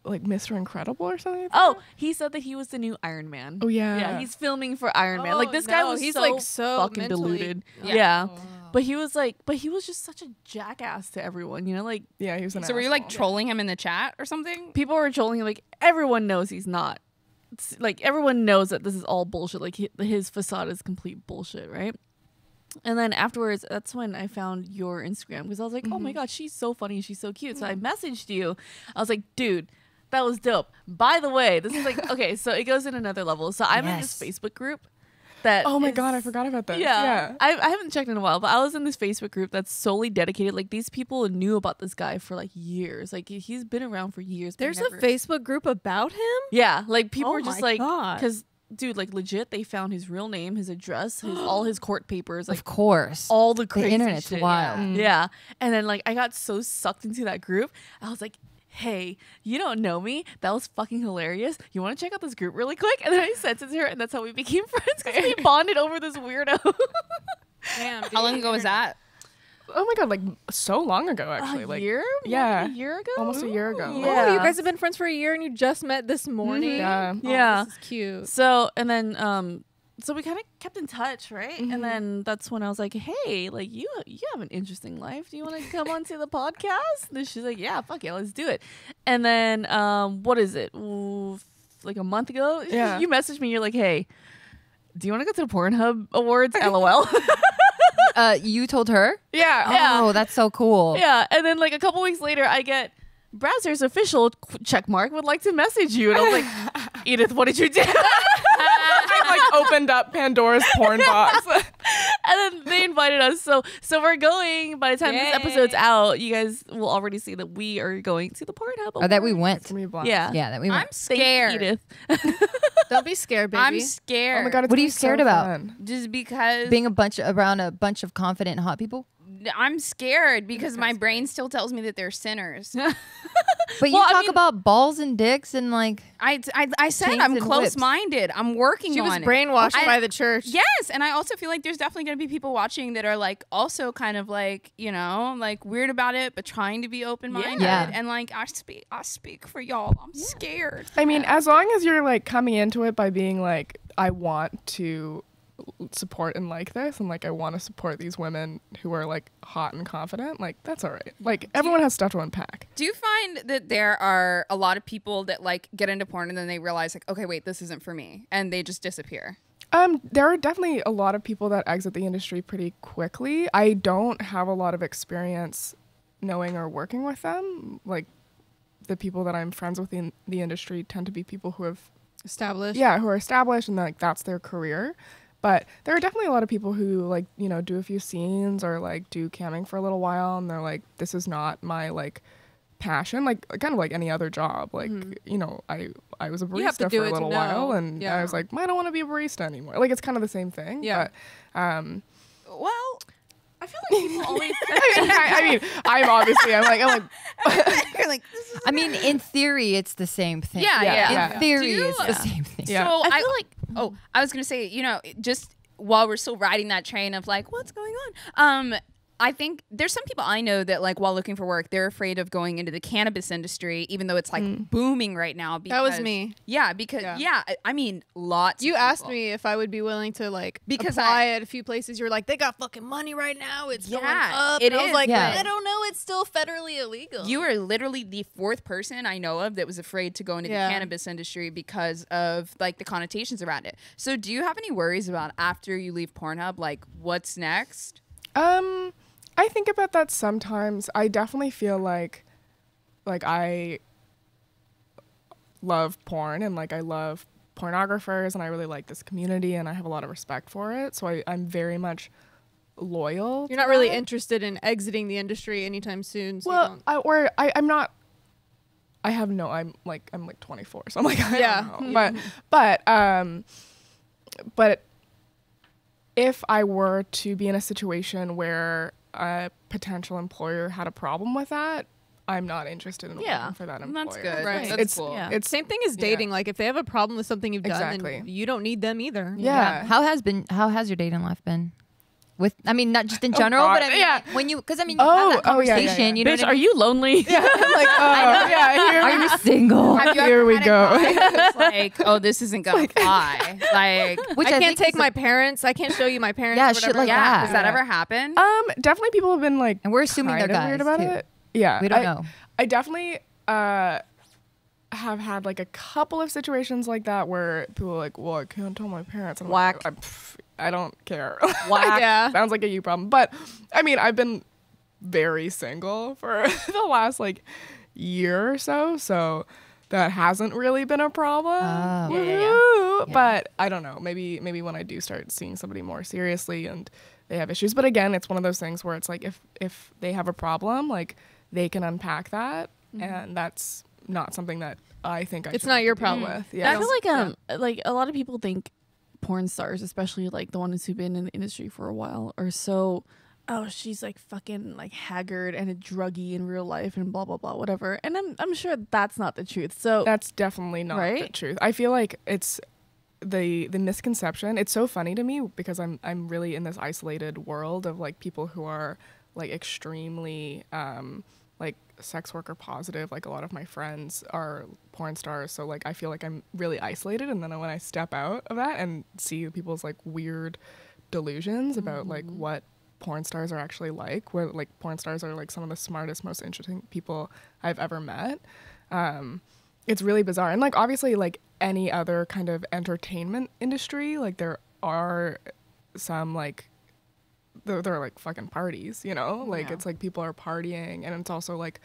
like Mr. Incredible or something. Like that. oh, he said that he was the new Iron Man. Oh, yeah. yeah, he's filming for Iron Man. Like Oh, this guy no, was he's, so like, so fucking mentally- deluded. Yeah. Yeah. But he was just such a jackass to everyone, you know, like Yeah, he was an So were you like asshole. trolling him in the chat or something? people were trolling him, like everyone knows he's not. It's, like everyone knows that this is all bullshit. Like his facade is complete bullshit, right? And then afterwards, that's when I found your Instagram, because I was like, oh my god, she's so funny, she's so cute. So I messaged you. I was like, dude, that was dope. By the way, this is like okay, so it goes in another level. So I'm in this Yes. Facebook group that Oh my is- god, I forgot about this. yeah, Yeah. I haven't checked in a while, but I was in this Facebook group that's solely dedicated. Like these people knew about this guy for like years. Like he's been around for years. but There's never- a Facebook group about him? Yeah, like people Oh were just my like, God. because dude, like legit, they found his real name, his address, all his court papers, like Of course. all the The crazy internet's shit. wild. Yeah, and then like I got so sucked into that group, I was like, hey, you don't know me. That was fucking hilarious. You want to check out this group really quick? And then I sent it to her, and that's how we became friends, because we bonded over this weirdo. Damn. How long ago was that? Oh my god, like so long ago actually. A Like year? yeah. More than a year ago? Almost a year ago. Oh, you guys have been friends for a year and you just met this morning. Yeah. Oh, Yeah. this is cute. So, and then, so we kind of kept in touch, right? And then that's when I was like, "Hey, like you have an interesting life. Do you want to come onto the podcast?" And she's like, "Yeah, fuck yeah, let's do it." And then, what is it? Ooh, like a month ago, Yeah. you messaged me. You're like, "Hey, do you want to go to the Pornhub Awards?" LOL. You told her? Yeah. Oh, that's so cool. Yeah, and then like a couple weeks later, I get browser's official check mark would like to message you, and I was like, Edith, what did you do? I like opened up Pandora's porn box. And then they invited us. So we're going. By the time this episode's out, you guys will already see that we are going to the Pornhub. Oh, that we Awards. went. It's gonna be a blast. Yeah. Yeah, that we I'm went. Thank you, scared. Edith. Don't be scared, baby. I'm scared. Oh my god, it's What are gonna you be scared so about? fun. Just because Being around a bunch of confident hot people. I'm scared because my brain still tells me that they're sinners. But you Well, I talk mean- about balls and dicks and like I said Chains I'm and whips. close-minded. I'm working she on was it. brainwashed I- by the church. Yes, and I also feel like there's definitely going to be people watching that are like also kind of like, you know, like weird about it but trying to be open-minded. Yeah. And like I speak for y'all. I'm scared. I mean, as long as you're like coming into it by being like, I want to support and like this, and like I want to support these women who are like hot and confident, like that's all right. Like everyone has stuff to unpack. Do you find that there are a lot of people that like get into porn and then they realize like, okay, wait, this isn't for me, and they just disappear? There are definitely a lot of people that exit the industry pretty quickly. I don't have a lot of experience knowing or working with them. Like the people that I'm friends with in the industry tend to be people who have Established. who are established and like that's their career. But there are definitely a lot of people who like, you know, do a few scenes or like do camming for a little while and they're like, this is not my like passion, like kind of like any other job. Like, you know, I was a You have to barista do for it a to little know. while and Yeah. I was like, I don't want to be a barista anymore. Like it's kind of the same thing. Yeah. But Well, I feel like people always. I mean, I'm like, you're like, this is I mean, in theory, it's the same thing. Yeah, yeah. In theory, Do you- it's the same thing. Yeah. So I feel like I was gonna say, you know, just while we're still riding that train of like, what's going on? I think there's some people I know that like while looking for work, they're afraid of going into the cannabis industry, even though it's like booming right now. Because, That was me. Yeah, because I mean, lots. You of asked people. me if I would be willing to like Because apply at a few places. You were like, they got fucking money right now. It's going Yeah, up. it And I was is. like, Yeah. I don't know. It's still federally illegal. You are literally the fourth person I know of that was afraid to go into Yeah. the cannabis industry because of like the connotations around it. So, do you have any worries about after you leave Pornhub, like what's next? I think about that sometimes. I definitely feel like I love porn and like I love pornographers and I really like this community and I have a lot of respect for it. So I'm very much loyal. You're to not really that. interested in exiting the industry anytime soon. So Well, I'm not. I'm like 24, so I'm like I don't know. But if I were to be in a situation where a potential employer had a problem with that, I'm not interested in Yeah. working for that employer. That's good. Right. That's It's cool. Yeah. it's same thing as dating. Like if they have a problem with something you've done, Exactly. then you don't need them either. yeah. How has your dating life been? I mean, not just in general, God. but I mean, Yeah. when you, because I mean, Oh, you have that oh, yeah, yeah, conversation. yeah. You know Bitch, what I are mean? you lonely? Yeah, I'm like, oh, yeah, here Are you single? Have you Here ever we had a go. guy that was like, oh, this isn't gonna fly. Like, Which I can't think take is my parents. I can't show you my parents. Yeah, or shit whatever. like yeah, that. does that ever happen? Definitely people have been like, And we're assuming they're kind of weird guys, about too. it. Yeah, We don't know. I definitely have had like a couple of situations like that where people are like, well, I can't tell my parents. And I'm Whack. like, I don't care. Whack. Yeah. Sounds like a you problem. But I mean, I've been very single for the last like year or so. So that hasn't really been a problem. Oh. Woohoo. Yeah. But I don't know. Maybe when I do start seeing somebody more seriously and they have issues. But again, it's one of those things where it's like if they have a problem, like they can unpack that, and that's not something that I think It's should not have your to deal problem. with. Yeah. I feel like a lot of people think porn stars, especially like the ones who've been in the industry for a while, are so, oh, she's like fucking like haggard and a druggie in real life and blah blah blah whatever. And I'm sure that's not the truth. So That's definitely not the Right? truth. I feel like it's the misconception. It's so funny to me because I'm really in this isolated world of like people who are like extremely like sex worker positive. Like a lot of my friends are porn stars, so like I feel like I'm really isolated, and then when I step out of that and see people's like weird delusions about like what porn stars are actually like, where like porn stars are like some of the smartest, most interesting people I've ever met, it's really bizarre. And like obviously like any other kind of entertainment industry, like there are some like they're like fucking parties, you know, like it's like people are partying, and it's also like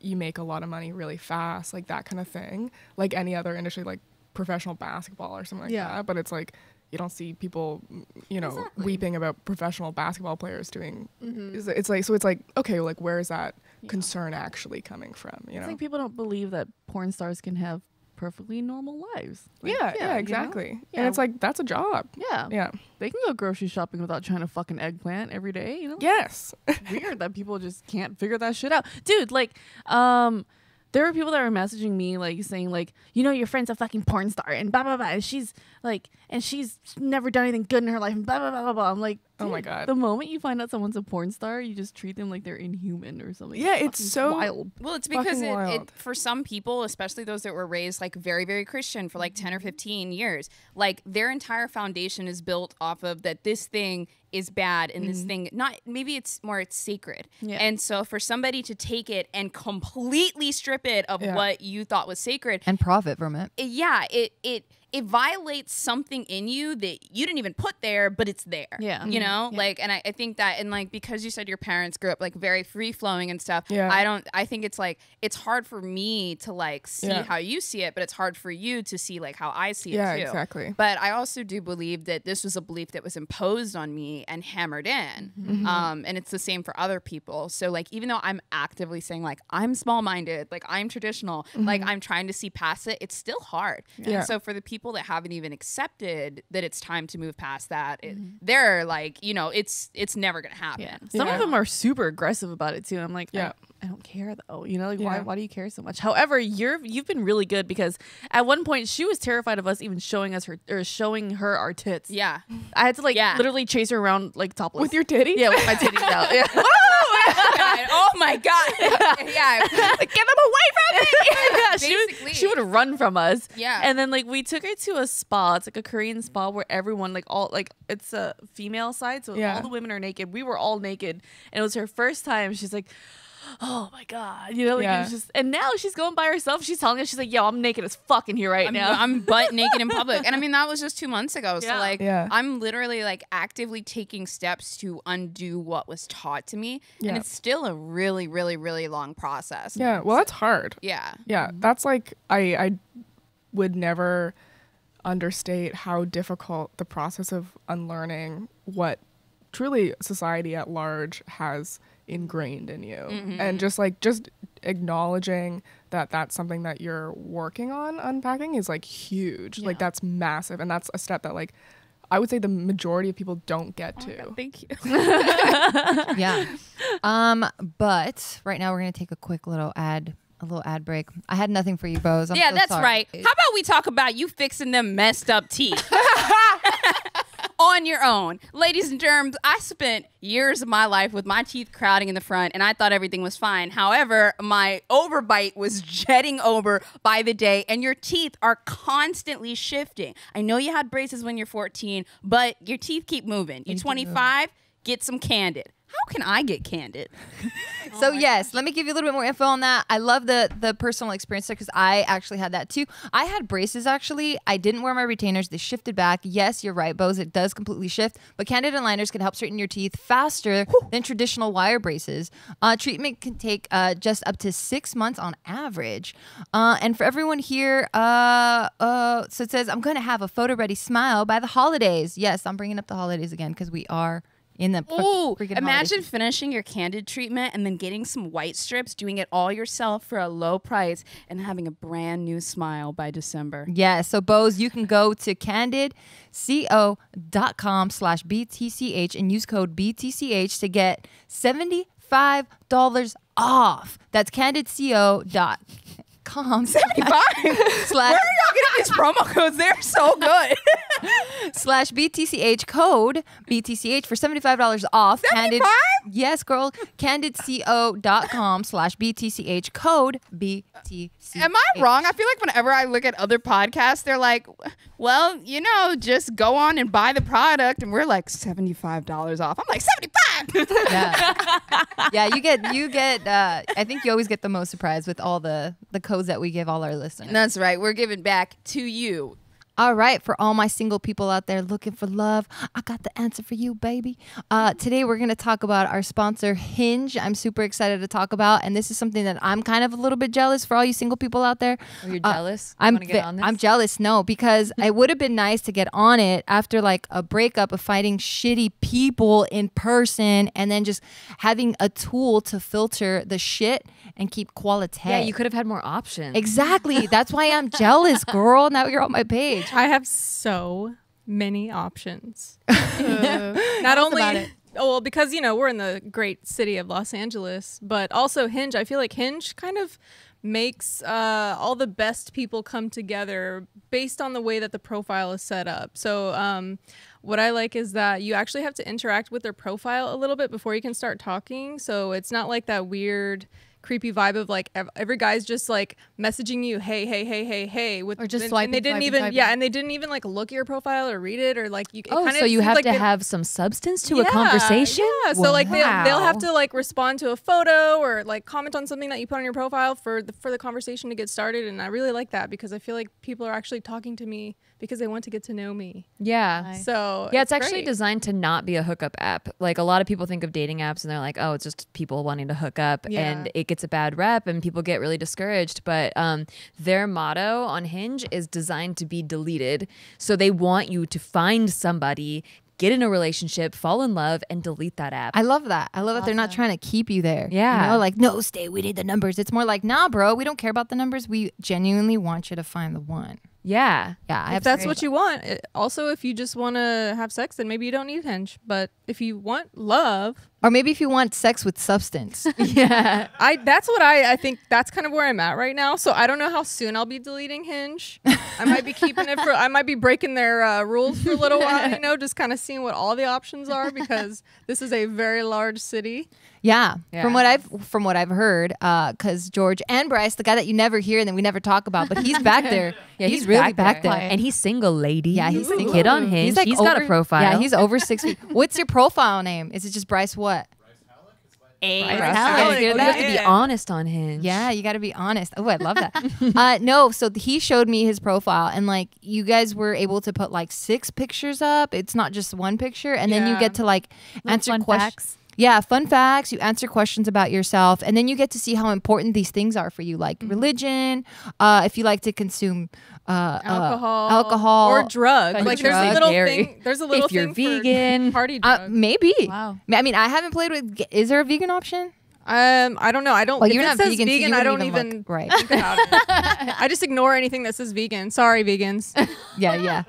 you make a lot of money really fast, like that kind of thing, like any other industry, like professional basketball or something like that. But it's like you don't see people, you know, weeping about professional basketball players doing it's like, so it's like, okay, like where is that concern actually coming from, you know? I think people don't believe that porn stars can have perfectly normal lives. Like, exactly. You know? And it's like, that's a job. Yeah. They can go grocery shopping without trying to fucking eggplant every day, you know? Yes. It's weird that people just can't figure that shit out. Dude, like, there were people that were messaging me, like, saying, like, you know, your friend's a fucking porn star, and blah, blah, blah. And she's, like, and she's never done anything good in her life, and blah, blah, blah, blah, blah. I'm like, oh my God. The moment you find out someone's a porn star, you just treat them like they're inhuman or something. Yeah, it's so wild. Well, it's because wild. it for some people, especially those that were raised like very, very Christian for like 10 or 15 years, like their entire foundation is built off of that this thing is bad and this thing, not, maybe it's more, it's sacred. Yeah. And so for somebody to take it and completely strip it of what you thought was sacred And profit from it. it violates something in you that you didn't even put there, but it's there. Yeah. You know, like, and I think that, and like, because you said your parents grew up like very free flowing and stuff. Yeah. I think it's like, it's hard for me to like see how you see it, but it's hard for you to see like how I see it too. Yeah, exactly. But I also do believe that this was a belief that was imposed on me and hammered in. And it's the same for other people. So like, even though I'm actively saying like, I'm small minded, like I'm traditional, like I'm trying to see past it, it's still hard. Yeah. And so for the people that haven't even accepted that it's time to move past that, they're like, you know, it's never gonna happen. Yeah. Some of them are super aggressive about it too. I'm like, I don't care though. You know, like why do you care so much? However, you've been really good, because at one point she was terrified of us even showing her our tits. Yeah. I had to like literally chase her around like topless. With your titties? Yeah, with my titties out. Yeah. Oh my God. Yeah. Like, get them away from me. Yeah, Basically. she would run from us. Yeah. And then like we took her to a spa. It's like a Korean spa where everyone, like all, like it's a female side, so all the women are naked. We were all naked, and it was her first time. She's like, oh my God, you know, like it was just, and now she's going by herself. She's telling us, she's like, yo, I'm naked as fuck in here right now. I'm butt naked in public. And I mean, that was just 2 months ago. So like, Yeah. I'm literally like actively taking steps to undo what was taught to me. And it's still a really, really, really long process. Yeah, well, that's hard. Yeah. Yeah, that's like, I would never understate how difficult the process of unlearning what truly society at large has ingrained in you. And just acknowledging that that's something that you're working on unpacking is like huge. Like that's massive, and that's a step that like I would say the majority of people don't get to. Thank you. Yeah. But right now we're gonna take a quick little ad break. I had nothing for you, Bose. I'm so That's sorry. right. How about we talk about you fixing them messed up teeth? On your own. Ladies and germs, I spent years of my life with my teeth crowding in the front, and I thought everything was fine. However, my overbite was jetting over by the day, and your teeth are constantly shifting. I know you had braces when you're 14, but your teeth keep moving. You're 25, get some Candid. How can I get Candid? So yes, let me give you a little bit more info on that. I love the personal experience there, because I actually had that too. I had braces actually. I didn't wear my retainers. They shifted back. Yes, you're right, Bose. It does completely shift. But Candid and liners can help straighten your teeth faster than traditional wire braces. Treatment can take just up to 6 months on average. And for everyone here, so it says, I'm going to have a photo-ready smile by the holidays. Yes, I'm bringing up the holidays again, because we are in the freaking imagine holidays. finishing your Candid treatment and then getting some white strips, doing it all yourself for a low price, and having a brand new smile by December. Yeah, so Bose, you can go to candidco.com/BTCH and use code BTCH to get $75 off. That's candidco.com. 75? Where are y'all getting these promo codes? They're so good. /BTCH, code BTCH for $75 off. 75? Yes, girl. CandidCO.com /BTCH, code BTCH. Am I wrong? I feel like whenever I look at other podcasts, they're like, well, just go on and buy the product. And we're like, $75 off. I'm like, 75. Yeah, you get. I think you always get the most surprise with all the codes that we give all our listeners. That's right. We're giving back to you. All right, for all my single people out there looking for love, I got the answer for you, baby. Today we're going to talk about our sponsor, Hinge. I'm super excited to talk about, and this is something that I'm kind of a little bit jealous for all you single people out there. Oh, you're jealous? I'm jealous, no, because it would have been nice to get on it after like a breakup of fighting shitty people in person and then just having a tool to filter the shit and keep quality. Yeah, you could have had more options. Exactly. That's why I'm jealous, girl. Now you're on my page. I have so many options. Not only because we're in the great city of Los Angeles, but also Hinge. I feel like Hinge kind of makes all the best people come together based on the way that the profile is set up. So what I like is that you actually have to interact with their profile a little bit before you can start talking. So it's not like that weird creepy vibe of like every guy's just like messaging you hey with, or just and swiping, they didn't swiping, even swiping. and they didn't even like look at your profile or read it or like you So you have to have some substance to a conversation? Yeah, so like they'll have Wow. to like respond to a photo or like comment on something that you put on your profile for the conversation to get started, and I really like that because I feel like people are actually talking to me because they want to get to know me. Yeah. Nice. So Yeah, it's actually great. designed to not be a hookup app. Like a lot of people think of dating apps and they're like, oh, it's just people wanting to hook up, Yeah. and it gets a bad rep and people get really discouraged. But their motto on Hinge is designed to be deleted. So they want you to find somebody, get in a relationship, fall in love, and delete that app. I love that. I love that they're not trying to keep you there. Yeah. Like, no, stay. We need the numbers. It's more like, nah, bro, we don't care about the numbers. We genuinely want you to find the one. Yeah. Yeah. If that's what you want. Also, if you just want to have sex, then maybe you don't need Hinge. But if you want love, Or maybe if you want sex with substance. Yeah. that's what I think that's kind of where I'm at right now. So I don't know how soon I'll be deleting Hinge. I might be keeping it I might be breaking their rules for a little while, just kind of seeing what all the options are because this is a very large city. Yeah. Yeah. From what I've heard, because George and Bryce, the guy that you never hear and then we never talk about, but he's back there. Yeah, he's really back there. And he's single, lady. Yeah, he's single. Get on Hinge. He's got a profile. Yeah, he's over 6 feet. What's your profile name? Is it just Bryce what? Bryce Halleck. You have to be Yeah. honest on Hinge. Yeah, you got to be honest. Oh, I love that. No, so he showed me his profile, and like you guys were able to put like 6 pictures up. It's not just one picture, and then you Yeah. get to like answer fun questions. facts. Yeah, fun facts. You answer questions about yourself, and then you get to see how important these things are for you, like religion. If you like to consume alcohol or drugs. Like Like there's drugs. a little Dairy. thing. There's a little If you're thing for vegan. party drugs. maybe. Wow. I mean, I haven't played with. Is there a vegan option? I don't know. I don't. Well, if you're it not says vegan, so you I wouldn't don't even even look. Right. think about it. I just ignore anything that says vegan. Sorry, vegans. Yeah.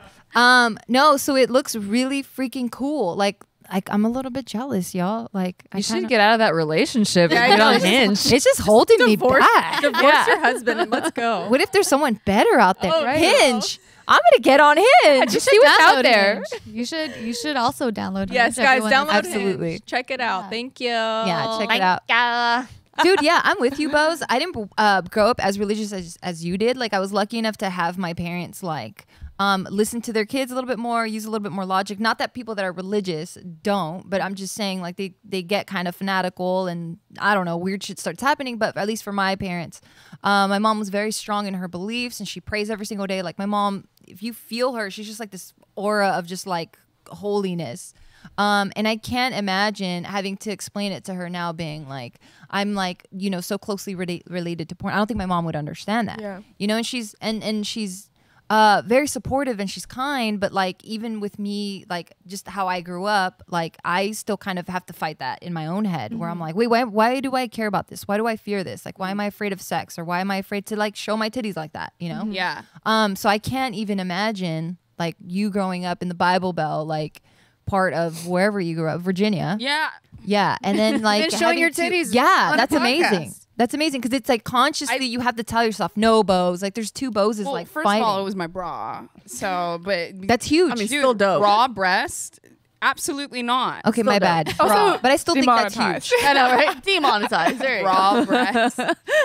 No, so it looks really freaking cool. Like I'm a little bit jealous, y'all. Like You should get out of that relationship Yeah, and I get know. on It's Hinge. It's just holding me Divorce back. your husband and let's go. What if there's someone better out there? Oh, right. Hinge. I'm gonna get on Hinge. You should See what's out download there. Hinge. You should also download Yes, Hinge. guys, Everyone download that's- Absolutely. Hinge. Check it out. Yeah. Thank you. Yeah, check it out. Dude, yeah, I'm with you, Bose. I didn't grow up as religious as you did. Like, I was lucky enough to have my parents, like, listen to their kids a little bit more, use a little bit more logic. Not that people that are religious don't, but I'm just saying, like, they get kind of fanatical and, I don't know, weird shit starts happening. But at least for my parents, my mom was very strong in her beliefs and she prays every single day. Like, my mom, if you feel her, she's just like this aura of just, like, holiness. And I can't imagine having to explain it to her now being like, I'm like, so closely related to porn. I don't think my mom would understand that. Yeah. And she's very supportive and she's kind, but like even with me, like just how I grew up, like I still kind of have to fight that in my own head where I'm like, wait, why do I care about this? Why do I fear this? Like, why am I afraid of sex? Or why am I afraid to like show my titties like that? Yeah. So I can't even imagine like you growing up in the Bible Belt, like part of wherever you grew up, Virginia. Yeah. Yeah, and then like Then showing having your to- titties Yeah, on a that's podcast. amazing. That's amazing because it's like consciously you have to tell yourself no bows. Like there's two bows is like first fighting. of all, it was my bra. So, but That's huge. I mean, dude, still dope. raw breast. Absolutely not. Okay, my bad. Also, Raw. But I still think that's demonetized. huge. I know, right? Demonetized. There you go. Raw breasts.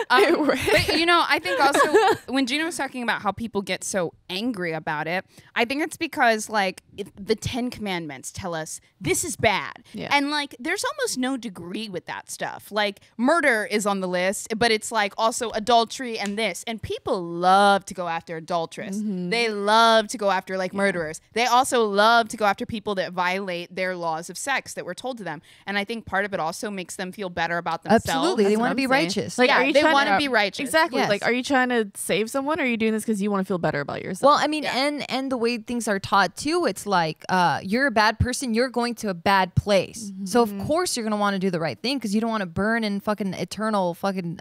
But you know, I think also when Gina was talking about how people get so angry about it, I think it's because like the 10 Commandments tell us this is bad. Yeah. And like there's almost no degree with that stuff. Like murder is on the list, but it's like also adultery and this. And people love to go after adulteress. They love to go after like murderers. They also love to go after people that violate their laws of sex that were told to them. And I think part of it also makes them feel better about themselves. Absolutely. They That's what want to I'm be saying. righteous. Like, yeah, are you they trying want to to- be righteous. Exactly. Yes. Like, are you trying to save someone or are you doing this because you want to feel better about yourself? Well, I mean, and the way things are taught too, it's like you're a bad person, you're going to a bad place. So of course you're gonna want to do the right thing because you don't want to burn in fucking eternal fucking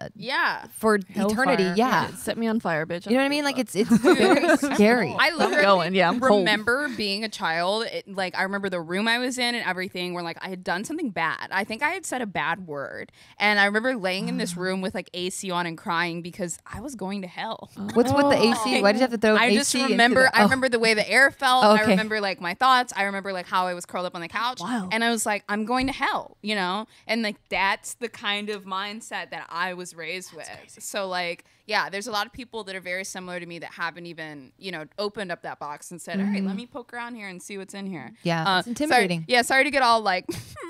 for eternity. Hellfire. Yeah, Set me on fire, bitch. you know what I mean? Like it's very scary. I literally going. Yeah, I'm cold. remember being a child. Like I remember the room I was in and everything. Where like I had done something bad. I think I had said a bad word, and I remember laying in this room with like AC on and crying because I was going to hell. What's with the AC? Why did you have to throw I AC? just into remember. the- I remember the way the air felt. Oh, I okay. remember like my thoughts. I remember like how I was curled up on the couch, Wow. and I was like, I'm going to hell, you know. And like that's the kind of mindset that I was raised with. So like. Yeah, there's a lot of people that are very similar to me that haven't even, you know, opened up that box and said, all right, let me poke around here and see what's in here. Yeah, it's intimidating. Sorry to get all like,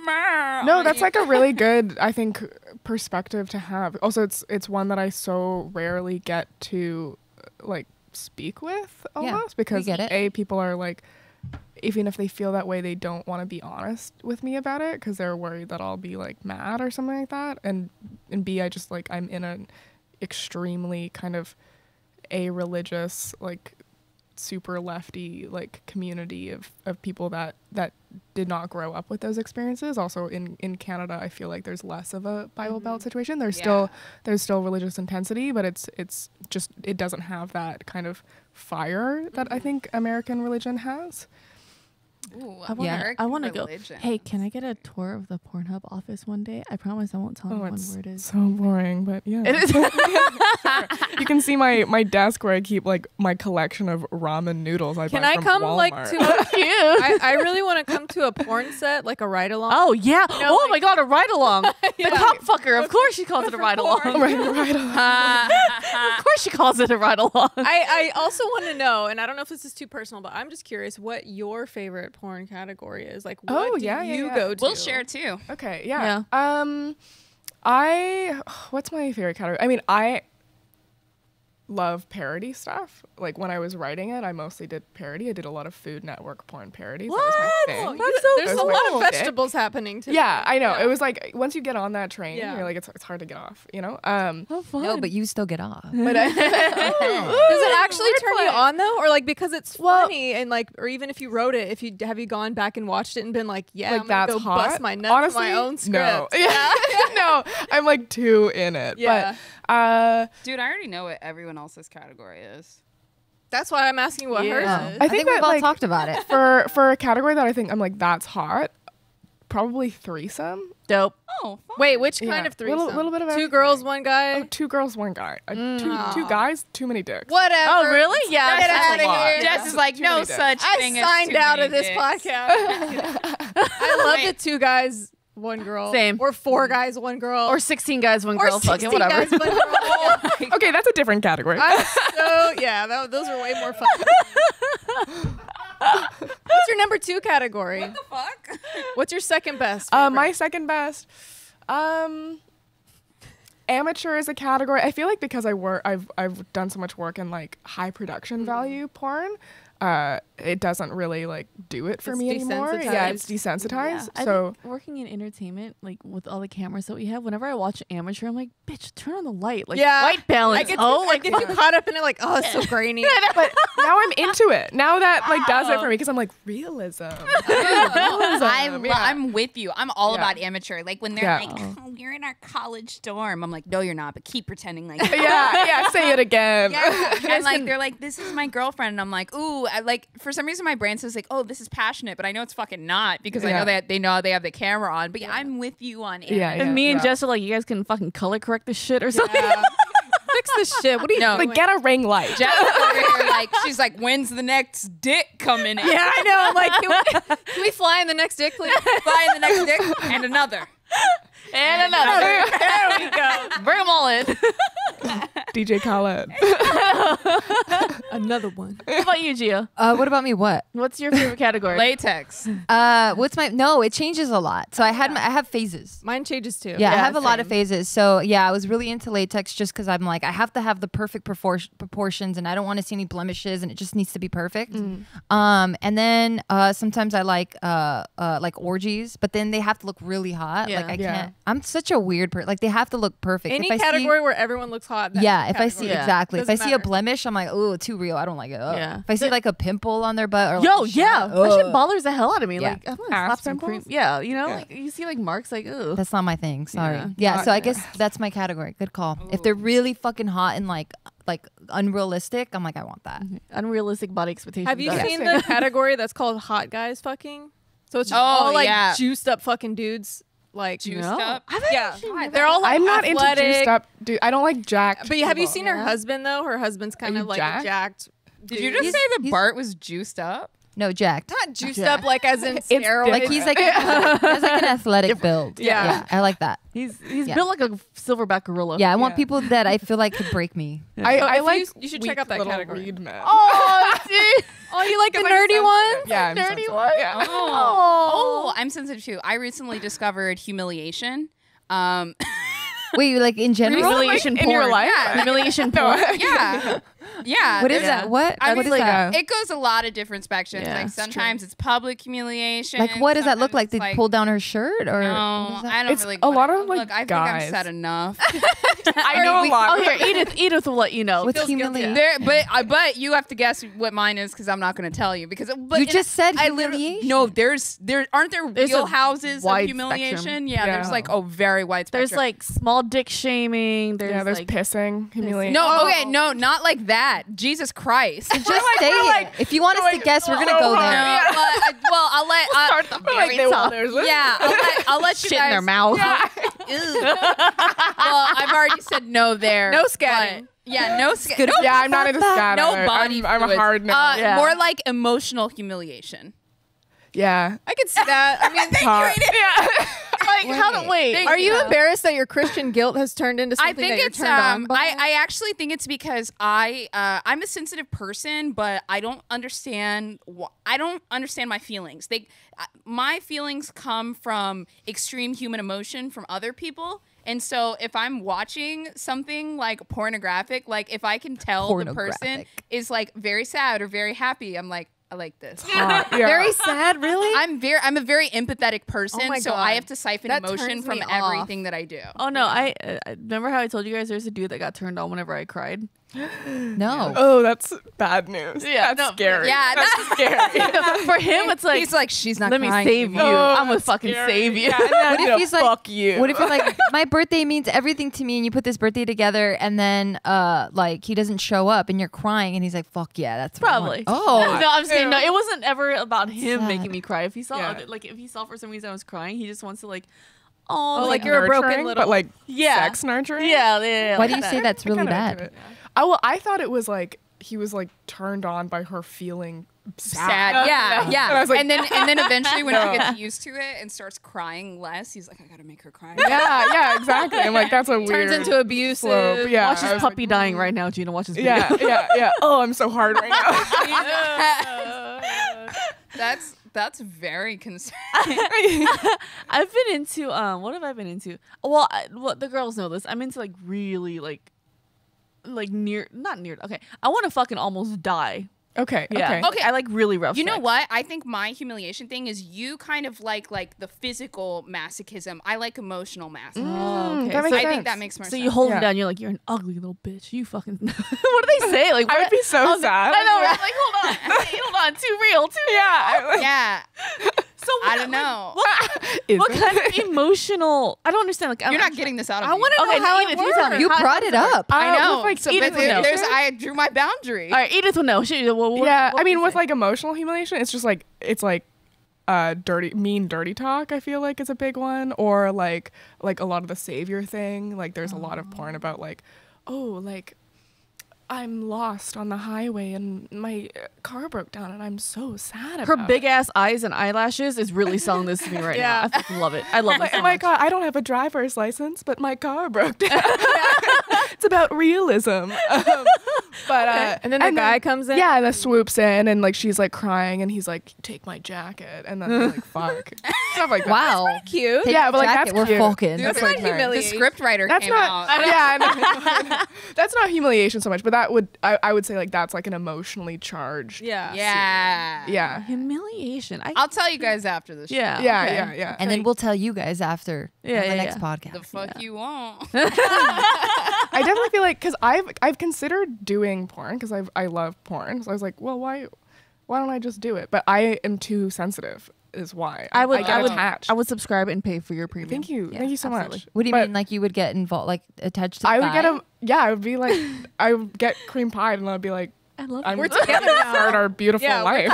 No, that's like a really good, I think, perspective to have. Also, it's one that I so rarely get to like speak with almost because get it. A, people are like, even if they feel that way, they don't want to be honest with me about it because they're worried that I'll be like mad or something like that. And B, I just like I'm in an extremely kind of a-religious, like super lefty like community of people that did not grow up with those experiences. Also in Canada, I feel like there's less of a Bible Belt situation. There's still religious intensity, but it's just it doesn't have that kind of fire that I think American religion has. Ooh, I want to go. religion. Hey, can I get a tour of the Pornhub office one day? I promise I won't tell anyone It's where it is. so boring, but yeah. It is. You can see my desk where I keep like my collection of ramen noodles. Can buy I from come Walmart. like to Cute. I really want to come to a porn set, like a ride along. Oh yeah! know, Oh like- my god, a ride along. The cop fucker. Of course she calls it a ride along. Of course she calls it a ride along. I also want to know, and I don't know if this is too personal, but I'm just curious what your favorite porn category is. Like, what do you go to? We'll share too. Okay, yeah. What's my favorite category? I mean, I love parody stuff. Like when I was writing it, I mostly did parody. I did a lot of Food Network porn parodies. What? That was my thing. There's That a was lot my of shtick. vegetables happening today. Yeah, I know. It was like once you get on that train, Yeah. you're like it's hard to get off, you know? Oh, fun. No, but you still get off. But Does it actually turn you on though, or like because it's funny and like, or even if you wrote it, have you gone back and watched it and been like, yeah, like I'm gonna that's go hot. bust my nuts Honestly, my own no. script. Yeah. No, I'm like too in it. Yeah. But Dude, I already know what everyone else's category is. That's why I'm asking what hers Oh. is. I I think think that, we've all like, talked about it. for a category that I think I'm like that's hot, probably threesome. Dope. Oh, fun. Wait, which kind Yeah. of threesome? Little bit of two everything. girls, one guy. Oh, 2 girls, 1 guy. Two guys, too many dicks. Whatever. Oh really? Yeah. Get that's outta a lot. here. Jess is like, Too no many dicks. such I thing as signed too out many of this dicks. podcast. I love the 2 guys, 1 girl. Same. Or 4 guys, 1 girl. Or 16 guys, one Or girl. Fucking 16 whatever. guys, 1 girl. Okay, that's a different category. Those are way more fun. What's your number 2 category? What the fuck? What's your second best? My favorite? second best, amateur is a category. I feel like because I've done so much work in like high production value porn, it doesn't really like do it for It's me anymore. Yeah, it's desensitized. I So think working in entertainment, like with all the cameras that we have, whenever I watch amateur, I'm like, bitch, turn on the light. Like Yeah. white balance. I get like too caught up in it, like, oh, it's so grainy. but now I'm into it. Now that like does it for me because I'm like realism. I'm with you. I'm all Yeah. about amateur. Like when they're Yeah. like, oh, you're in our college dorm. I'm like, no, you're not, but keep pretending like yeah, say it again. Yeah. And like they're like, this is my girlfriend. And I'm like, ooh, like for some reason my brain says like, oh, this is passionate, but I know it's fucking not because I know that they have the camera on. But I'm with you on it. Yeah, And me and Jess are like, you guys can fucking color correct this shit or something. Fix this shit. What are you doing? Like, get a ring light. Jess is over here like, she's like, when's the next dick coming in? Yeah, I know. I'm like, can we fly in the next dick, please? Fly in the next dick and another. And another. There we go. Bring them all in. DJ Khaled. Another one. What about you, Gia? What about me? What? What's your favorite category? Latex. What's my? No, it changes a lot. So I have phases. Mine changes too. Yeah, I have a lot of phases. So yeah, I was really into latex just because I'm like, I have to have the perfect proportions, and I don't want to see any blemishes, and it just needs to be perfect. And then sometimes I like orgies, but then they have to look really hot. Yeah. Like I can't. I'm such a weird person. Like they have to look perfect. Any If I category where everyone looks hot. yeah, if I see category. exactly, if I Doesn't see a matter. blemish, I'm like, oh, too real. I don't like it. Ugh. Yeah. If I see like a pimple on their butt, or like Yo, a yeah, shit, that shit ugh. bothers the hell out of me. Yeah. Like, I'm gonna Ass slap some cream. pimples? Yeah, you know, Yeah. like you see like marks, like, ugh. That's not my thing. Sorry. Yeah. Yeah. So I guess that's my category. Good call. If they're really fucking hot and like unrealistic, I'm like, I want that. Unrealistic body expectations. Have you Got it. seen the category that's called hot guys fucking? So it's just Oh, all like yeah. juiced up fucking dudes. Like Juiced No. up. yeah, they're all like I'm not athletic. into juiced up, dude. I don't like jacked. But have you people. seen her husband though? Her husband's kind you of like jacked? a jacked. Did you dude. just say that he's- Bart was juiced up? No, jacked. Not juiced up like as in It's steroid. Like he's like he has like an athletic build. Yeah. I like that. He's Yeah. built like a silverback gorilla. Yeah, I want Yeah. people that I feel like could break me. I if like. you should check weak out that little category. reed men. Oh, dude. Oh, you like the 'Cause I'm nerdy sensitive. one? Yeah, I'm Nerdy sensitive. one? Yeah. Oh, I'm sensitive too. I recently discovered humiliation. Wait, you like in general? Humiliation Like, in porn. your life? Yeah. Humiliation porn. Yeah. Yeah. What is there's- that? What? I What mean, is that? it goes a lot of different spectrums. Yeah, like it's sometimes it's public humiliation. Like what does that look sometimes like? it's They like, pull down her shirt or? No, what is that? I don't It's really. a lot of, look, like, I think I've guys. said enough. I know a lot. Oh, here, Edith will let you know. What's humiliation? There, but you have to guess what mine is because I'm not going to tell you because You just said I literally- humiliation. No, there aren't there There's real a houses of wide humiliation? spectrum. Yeah, there's Yeah. like a very wide spectrum. There's like small dick shaming. There's, Yeah, there's like pissing, humiliation. no, okay, no, not like that. Jesus Christ. Just say it. If you want us to guess, we're gonna go No, there. well, I'll let. Start the very top. Yeah, I'll let you shit guys. in their mouth. Ew. Well, I've already said no there. No scatting. but- Yeah, no scatting. Yeah, I'm not into scat. No either. body. I'm a fluids. hard no. Yeah. More like emotional humiliation. Yeah. I could see that. I mean, Hot. like, how to wait? are you embarrassed that your Christian guilt has turned into I something think that you're it's turned on by? I actually think it's because I'm a sensitive person, but I don't understand my feelings. My feelings come from extreme human emotion from other people. And so if I'm watching something like pornographic, like if I can tell the person Pornographic. is like very sad or very happy, I'm like, I like this. Hot. Yeah. Very sad, really. I'm a very empathetic person, Oh my so God. I have to siphon That emotion turns from me off. everything that I do. Oh no, I remember how I told you guys there's a dude that got turned on whenever I cried. No. Oh, that's bad news. Yeah, That's no, scary. Yeah, that's scary. For him, it's like he's like, she's not let me crying save you. anymore. Oh, I'm gonna that's fucking scary. save you. Yeah, What if he's like, fuck you? What if you're like, my birthday means everything to me, and you put this birthday together, and then like he doesn't show up, and you're crying, and he's like, "Fuck yeah, that's what I want." Probably. Oh, No, I'm saying no. It wasn't ever about him Sad. making me cry. If he saw, Yeah. if he saw for some reason I was crying, he just wants to like, Oh, like like you're a broken Nurturing, little. but like Yeah. sex nurturing. yeah. why like do you that. say that's really Kinda into bad? it. I thought it was like he was like turned on by her feeling Sad. Yeah, yeah. And I was like, and then eventually when No. she gets used to it and starts crying less, he's like, I gotta make her cry. yeah, exactly. I'm like, that's a weird Turns into abusive. slope. Yeah, Watch I his was puppy like, dying right now, Gina. Watch his video. Yeah. Oh, I'm so hard right now. That's very concerning. I've been into what have I been into? Well, the girls know this. I'm into like really like not near. Okay, I want to fucking almost die. Okay. Yeah. Okay. Okay. I like really rough. You know sex. what? I think my humiliation thing is you kind of like the physical masochism. I like emotional masochism. Oh, okay. that makes I sense. think that makes more So sense. you hold him Yeah. down. You're like, you're an ugly little bitch. You fucking. What do they say? Like, I would what- be so sad. I know. Right? Like, hold on, hold on. Too real. Too. Yeah. yeah. I don't know. What kind of emotional? I don't understand. Like, You're not getting this out of me. I want to know how Edith, it you tell me. works. You brought it up. I know. Like, So, Edith but would know. I drew my boundary. All right, Edith will know. I mean, with like emotional humiliation, it's just like dirty talk. I feel like is a big one, or like a lot of the savior thing. Like there's a lot of porn about like, oh, like I'm lost on the highway and my car broke down and I'm so sad about Her it. big ass eyes and eyelashes is really selling this to me right now. I fucking love it. I love it. So my much. God, I don't have a driver's license, but my car broke down. It's about realism. And then the guy comes in. Yeah, and then swoops in and like she's like crying and he's like, take my jacket, and then they're like, fuck. Stuff like that. Wow. Cute. Take Yeah, the but, like, jacket, that's we're cute. fucking. That's the, not humiliation. The script writer That's came not. out. Yeah, I know. That's not humiliation so much, but that would I would say like that's like an emotionally charged. Yeah. Yeah. Yeah. Humiliation. I'll tell you guys after the show. Yeah. Yeah, okay. yeah. And then we'll tell you guys after on the next podcast. The fuck you won't. I definitely feel like because I've considered doing porn because I love porn, so I was like, well, why don't I just do it? But I am too sensitive, is why I get attached. I would subscribe and pay for your premium. Thank you, Yeah, thank you so absolutely. much. What do you But mean? Like you would get involved, like attached to the I would guy? get I would be like, I would get cream pied, and I'd be like, I love I'm We're together now. start our beautiful Yeah, life.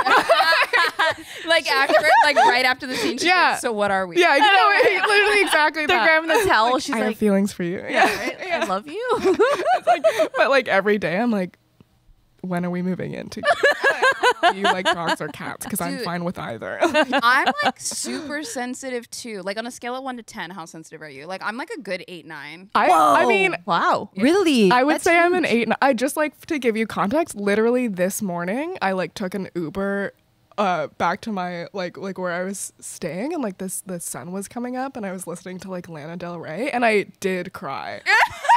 Like after, like right after the scene. She's Yeah. like, so what are we? Yeah, literally exactly They're that. grabbing the towel. She's I have like, feelings for you. Yeah. I love you. But like every day I'm like, when are we moving in together? Do you like dogs or cats? Because I'm Dude. fine with either. I'm like super sensitive too. Like on a scale of 1 to 10, how sensitive are you? Like I'm like a good 8, 9. I mean, Wow. Really? I would That's say I'm an huge. 8. I just like to give you context. Literally this morning, I like took an Uber back to my like where I was staying, and like the sun was coming up, and I was listening to like Lana Del Rey, and I did cry.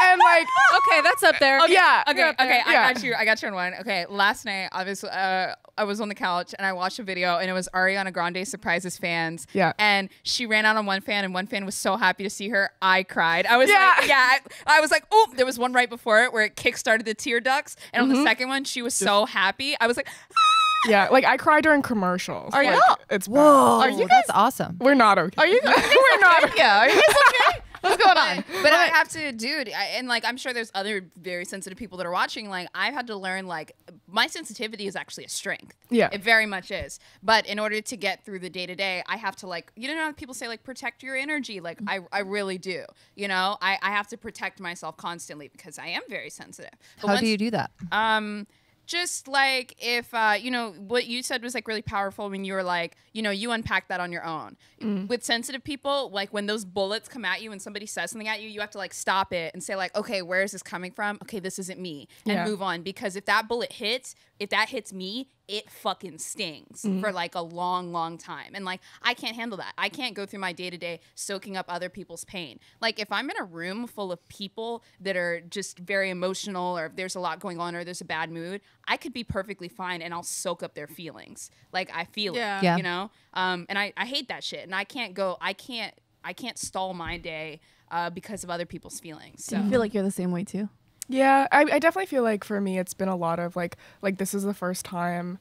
And like, Okay, that's up there. yeah, Okay, yeah, okay, yeah. I got you on one. Okay, last night obviously I was on the couch and I watched a video and it was Ariana Grande surprises fans. Yeah. And she ran out on one fan and one fan was so happy to see her. I cried. I was Yeah. like, yeah. I was like, oh, there was one right before it where it kickstarted the tear ducts, and on the second one she was so happy. I was like, Yeah, like I cry during commercials. Are you- Like, it's Whoa, bad. that's awesome. We're not okay. Are you? We're not. Okay. yeah, are you guys okay? What's going on? But I have to, dude, and like I'm sure there's other very sensitive people that are watching. Like I've had to learn, like my sensitivity is actually a strength. Yeah. It very much is. But in order to get through the day to day, I have to like, you know how people say like protect your energy. Like I really do. You know, I have to protect myself constantly because I am very sensitive. But How do you do that? Just like if you know what you said was like really powerful when you were like, you know, you unpack that on your own. With sensitive people, like when those bullets come at you and somebody says something at you, you have to like stop it and say like, okay, where is this coming from? Okay, this isn't me, and Yeah. move on. Because if that bullet hits, if that hits me, it fucking stings for like a long, long time. And like I can't handle that. I can't go through my day to day soaking up other people's pain. Like if I'm in a room full of people that are just very emotional, or if there's a lot going on or there's a bad mood, I could be perfectly fine and I'll soak up their feelings. Like I feel Yeah. it, Yeah. you know? And I hate that shit. And I can't stall my day because of other people's feelings. So I feel like you're the same way too. Yeah, I definitely feel like for me it's been a lot of like this is the first time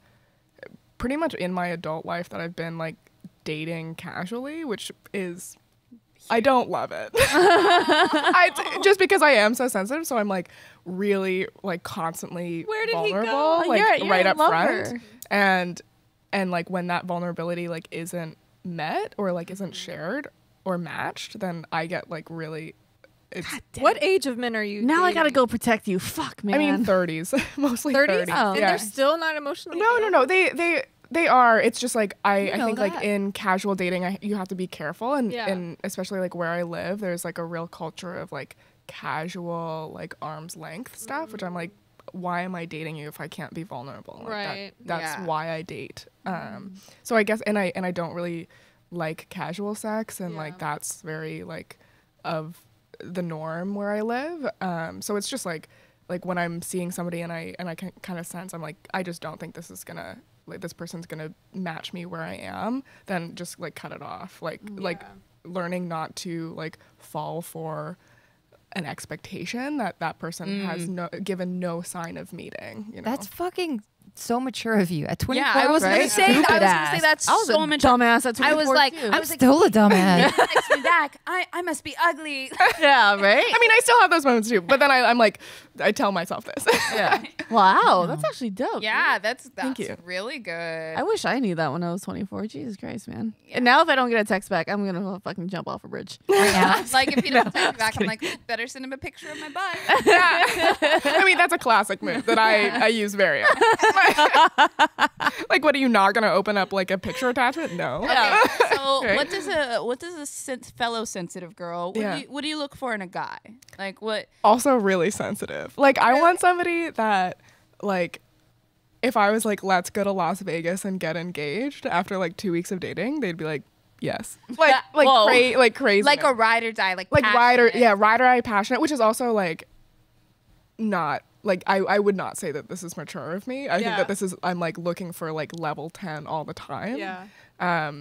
pretty much in my adult life that I've been like dating casually, which is I don't love it. Just because I am so sensitive, so I'm like really like constantly Where did he go? vulnerable, like You're right a up lover. front. And like when that vulnerability like isn't met or like isn't shared or matched, then I get like really What age of men are you? Now I gotta dating? go protect you. Fuck, man. I mean 30s, mostly 30s. Oh. And Yeah. they're still not emotionally. No. They are. It's just like I know think like that. in casual dating, you have to be careful, and Yeah. and especially like where I live, there's like a real culture of like casual like arm's length stuff, which I'm like, why am I dating you if I can't be vulnerable? Like, Right. That's Yeah. why I date. So I guess and I don't really like casual sex, and like Yeah. that's very like of the norm where I live. So it's just like when I'm seeing somebody and I can kind of sense I'm like I just don't think this is gonna like this person's gonna match me where I am, then just like cut it off. Like learning not to like fall for an expectation that person has given no sign of meeting. You know? That's fucking so mature of you at 24. Yeah, I was gonna right? say. I was Stupid gonna ass. say that's I was so a much. dumbass at 24 I was like, Still a dumbass. text me back. I must be ugly. yeah, right? I mean, I still have those moments too, but then I'm like, I tell myself this. yeah. Wow, that's actually dope. Yeah, that's Thank you. really good. I wish I knew that when I was 24. Jesus Christ, man. And now if I don't get a text back, I'm going to fucking jump off a bridge. Yeah. Like if you don't text me back, I'm like, better send him a picture of my butt. I mean, that's a classic move that I use very often. Like, what are you not gonna open up like a picture attachment? No. Okay, so Right. what does a fellow sensitive girl? What do you look for in a guy? Like what? Also really sensitive. Like, I want somebody that, like, if I was like, let's go to Las Vegas and get engaged after like 2 weeks of dating, they'd be like, yes. Whoa. Like crazy. Like a ride or die, like rider, passionate. yeah, ride or die passionate, which is also like not like I would not say that this is mature of me. I think that this is I'm like looking for like level 10 all the time. Yeah.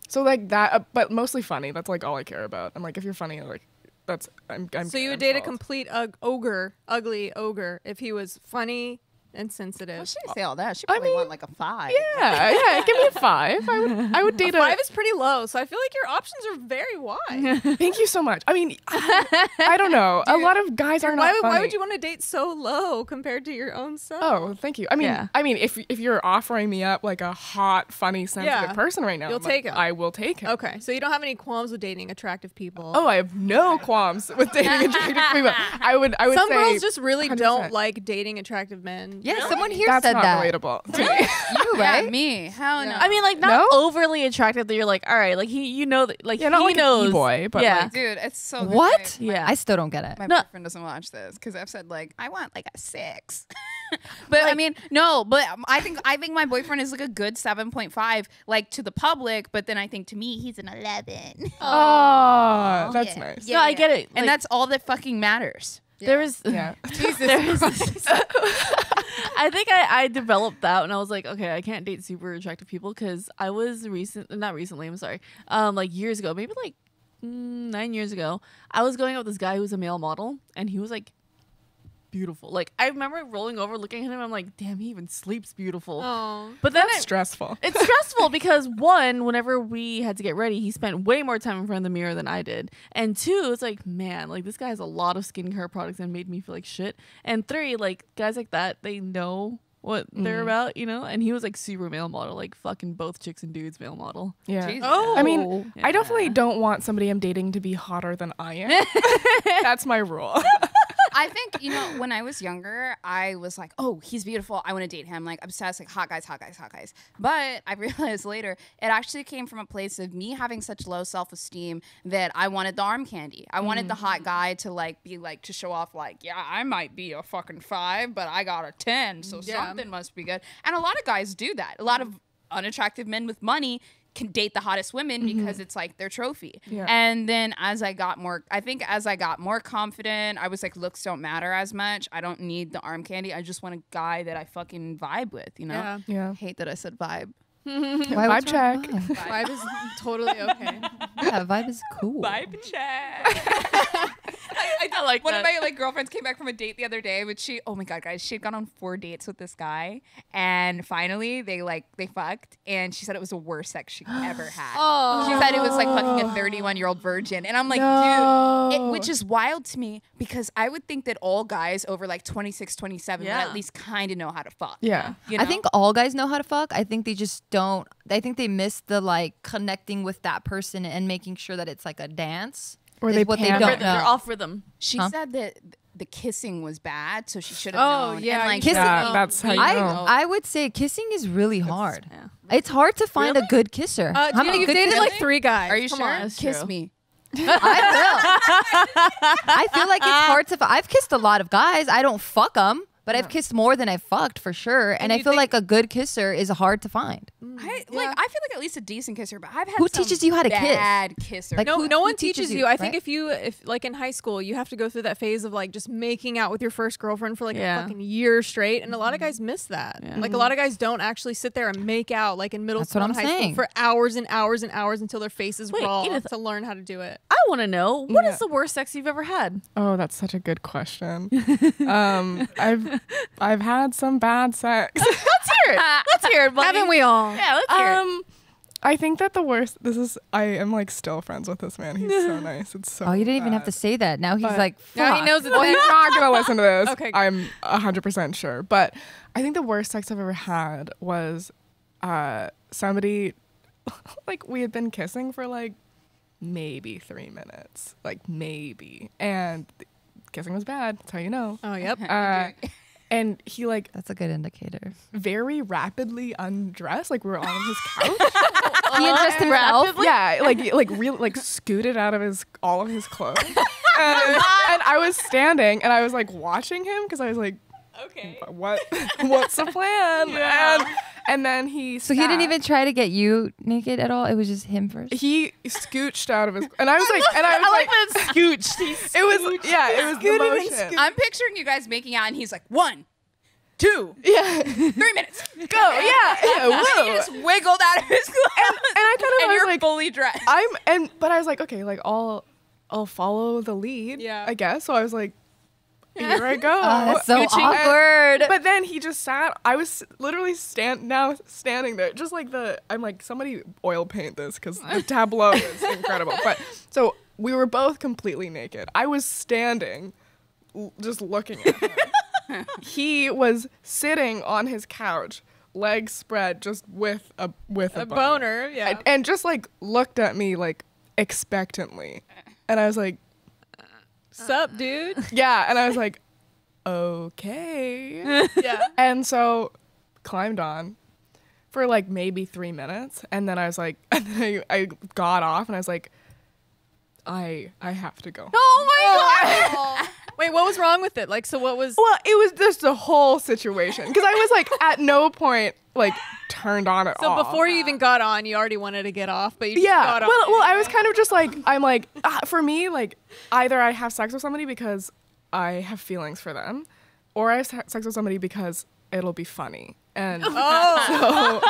So like that, but mostly funny. That's like all I care about. I'm like, if you're funny, like that's I'm So you would date a complete ugly ogre if he was funny and sensitive. Well, she didn't say all that. She probably want like a 5. Yeah, give me a 5. I would date a 5 is pretty low, so I feel like your options are very wide. Thank you so much. I mean, I don't know. A lot of guys are not funny. Why would you want to date so low compared to your own self? Oh, thank you. I mean, if you're offering me up like a hot, funny, sensitive person right now, you'll take him. I will take him. Okay, so you don't have any qualms with dating attractive people. Oh, I have no qualms with dating attractive people. I would Some say girls just really 100%. don't like dating attractive men. Yeah, someone here That's said not that. relatable to me. You, right? Yeah, me. Hell no. I mean, like, not No? overly attractive that you're like, all right, like, like, Yeah, not he like knows. an e-boy, but yeah. like, Dude, it's so good. What? Yeah. I still don't get it. My No. boyfriend doesn't watch this because I've said like I want like a 6. But I mean, no. But I think my boyfriend is like a good 7.5, like to the public. But then I think to me he's an 11. oh, that's Yeah. nice. No, I get it. And Like, that's all that fucking matters. there is. Yeah. I think I developed that when I was like, okay, I can't date super attractive people because I was not recently, I'm sorry, like years ago, maybe like 9 years ago, I was going out with this guy who was a male model and he was like beautiful. Like I remember rolling over, looking at him, I'm like, damn, he even sleeps beautiful. Oh. But then Stressful. it's stressful because one, whenever we had to get ready, he spent way more time in front of the mirror than I did. And two, it's like, man, like this guy has a lot of skincare products and made me feel like shit. And three, like guys like that, they know what they're about, you know? And he was like super male model, like fucking both chicks and dudes male model. Yeah. Jesus. Oh. I mean, Yeah. I definitely don't want somebody I'm dating to be hotter than I am. That's my rule. I think, you know, when I was younger, I was like, oh, he's beautiful. I want to date him. Like, obsessed, like, hot guys, hot guys, hot guys. But I realized later, it actually came from a place of me having such low self-esteem that I wanted the arm candy. I wanted the hot guy to, like, be, like, to show off, like, yeah, I might be a fucking 5, but I got a 10, so something must be good. And a lot of guys do that. A lot of unattractive men with money can date the hottest women because it's like their trophy. Yeah. And then as I got more confident, I was like, looks don't matter as much. I don't need the arm candy. I just want a guy that I fucking vibe with, you know? Yeah. Yeah. I hate that I said vibe. Why Vibe check. Vibe is totally okay. Yeah, vibe is cool. Vibe check. I like one that. of my like girlfriends came back from a date the other day, but oh my god, guys, she had gone on 4 dates with this guy, and finally they fucked, and she said it was the worst sex she ever had. Oh. She said it was like fucking a 31-year-old virgin, and I'm like, dude, which is wild to me because I would think that all guys over like 26, 27 would Yeah. at least kind of know how to fuck. Yeah. You know? I think all guys know how to fuck. I think they just don't. I think they miss the like connecting with that person and making sure that it's like a dance. Or is they what they pan- don't Rhythm, they're know. off rhythm. she Huh? said that the kissing was bad, so she should have Oh, known. yeah, and, like, kissing- Yeah, that's how you know. I would say kissing is really hard. Yeah. It's hard to find a good kisser. How You've many good dated kissers? like 3 guys. Are you Come sure? on. That's Kiss true. me. I feel like it's hard to. I've kissed a lot of guys. I don't fuck them, but I've kissed more than I've fucked for sure. And I you feel think- like a good kisser is hard to find. I feel like at least a decent kisser, but I've had Who some teaches you how to kiss? bad kissers. Like, No, who- no who one teaches you. I think right? if like in high school, you have to go through that phase of like just making out with your first girlfriend for like Yeah. a fucking year straight, and a lot of guys miss that. Yeah. Like a lot of guys don't actually sit there and make out like in middle That's school what and I'm high saying. school for hours and hours and hours until their face is Wait, raw Edith, to learn how to do it. I want to know, what is the worst sex you've ever had? Oh, that's such a good question. I've had some bad sex. Let's hear it. Let's hear it, buddy. Haven't we all? Yeah, let's hear it. I think that the worst. I am like still friends with this man. He's so nice. It's so. Oh, you didn't even have bad. to say that. Now he's But- like, Now he fuck. knows it's Well, he's not gonna listen to this. Okay. I'm 100% sure. But I think the worst sex I've ever had was somebody like we had been kissing for like maybe 3 minutes, like maybe, and kissing was bad. That's how you know. Oh, yep. And he like That's a good indicator. very rapidly undressed, like we were on his couch. He undressed himself. Yeah, like really like scooted out of all of his clothes. and I was standing and I was like watching him because I was like, okay, what's the plan? And then he So he didn't even try to get you naked at all. It was just him first. he scooched out of his and I was like that it's scooched. it was the motion. I'm picturing you guys making out, and he's like 1, 2, Yeah, 3 minutes. go, yeah, And whoa. he just wiggled out of his clothes. And I kind of And was you're like, fully dressed. but I was like, okay, like I'll follow the lead, Yeah. I guess. So I was like, here I go. Oh, that's so Scooching. awkward. But then he just sat. I was literally standing there, just like I'm like, somebody oil paint this because the tableau is incredible. But so we were both completely naked. I was standing, just looking at him. He was sitting on his couch, legs spread, just with a boner, yeah. and just like looked at me like expectantly, and I was like, Sup, dude? yeah, and I was like, okay. Yeah. And so climbed on for like maybe 3 minutes. And then I was like, and then I got off and I was like, I have to go. Oh my god! Wait, what was wrong with it? Like, so what was? Well, it was just the whole situation. Because I was like, at no point, like, turned on at So all. before you even got on, you already wanted to get off, but you just Yeah. got on. Well, I was kind of just like, I'm like, for me, like, either I have sex with somebody because I have feelings for them, or I have sex with somebody because it'll be funny. And Oh,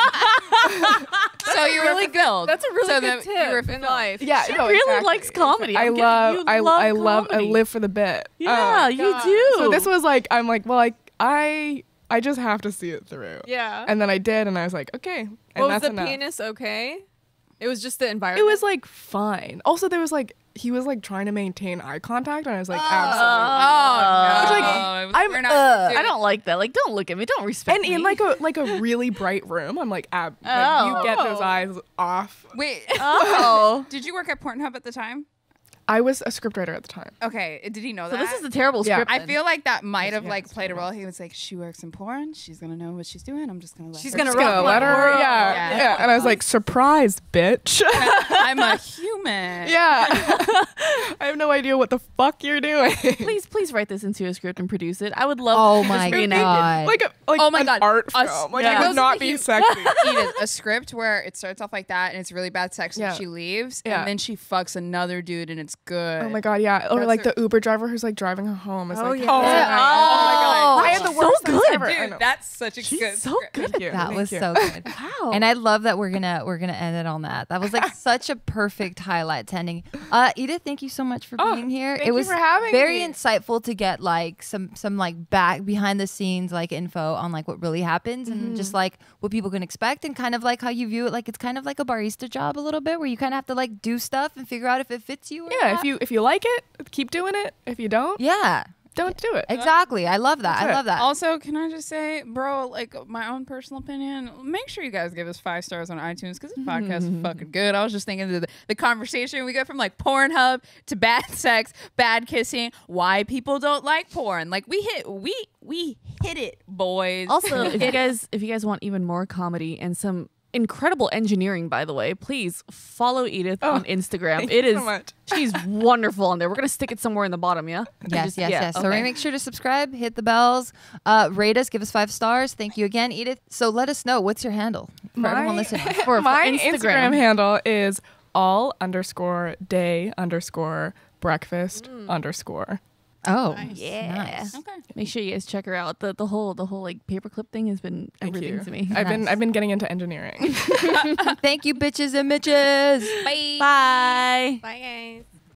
So you were fulfilled. that's a really So good that you were tip in fulfilled. life. yeah, She no, really exactly. likes comedy. I I'm love, getting- you love I comedy. live for the bit. Yeah, you God. do. So this was like, I'm like, well, I just have to see it through. Yeah. And then I did, and I was like, okay. And What was that's the enough. penis okay? It was just the It environment. was like fine. Also, there was like, he was like trying to maintain eye contact, and I was like, absolutely. Oh, It's like, no. I'm- We're not I don't like that. Like, don't look at me. Don't respect And me. in like a really bright room, I'm like, like you get those eyes off. Wait. oh. Did you work at Pornhub at the time? I was a scriptwriter at the time. Okay. Did he know So that? this is a terrible Yeah. script. I then. feel like that might have Yeah, like it's played a terrible. role. He was like, she works in porn. She's gonna know what she's doing. I'm just gonna let She's her. gonna Just gonna rock let my her. world. Yeah, Yeah. And I was like, surprise, bitch. I'm a human. Yeah. I have no idea what the fuck you're doing. Please write this into a script and produce it. I would love. Oh this my reenacted. God. Like Oh my an God. art Us- film. Like yeah. it Those would not are the be hu- sexy. Edith, a script where it starts off like that and it's really bad sex Yeah. and she leaves Yeah. and then she fucks another dude and it's good. Oh my god, yeah. Or That's like her- the Uber driver who's like driving her home is like, yeah. oh, Yeah. Oh my God. I had the She's worst so sex good, ever. I Dude, know. that's such a She's good so script. good. Thank you. That Thank was you. so good. Wow. And I love that we're gonna end it on that. That was like such a perfect highlight to ending. Edith, thank you so much for being here. thank It you was for having very me. insightful to get like some like back behind the scenes like info on like what really happens and just like what people can expect and kind of like how you view it. Like it's kind of like a barista job a little bit where you kind of have to like do stuff and figure out if it fits you. Or Yeah, not. if you like it, keep doing it. If you don't, Yeah, don't do it. exactly. I love that. That's I it. love that. Also, can I just say, bro, like my own personal opinion, make sure you guys give us 5 stars on iTunes because this podcast is fucking good. I was just thinking of the conversation we got from like Pornhub to bad sex, bad kissing, why people don't like porn. Like we hit it, boys. Also, if you guys want even more comedy and some incredible engineering, by the way, please follow Edith on Instagram. thank It you is so much. she's wonderful on there. We're gonna stick it somewhere in the bottom, yeah? Yes, yes, yeah, yes. So okay. make sure to subscribe, hit the bells, rate us, give us 5 stars. Thank you again, Edith. So let us know, what's your handle for everyone listening? For My Instagram. Instagram handle is all_day_breakfast_. Oh, Yeah. nice. Okay. Make sure you guys check her out. The whole like paperclip thing has been Thank everything you. to me. I've been getting into engineering. Thank you, bitches and bitches. Bye. Bye. Bye, guys.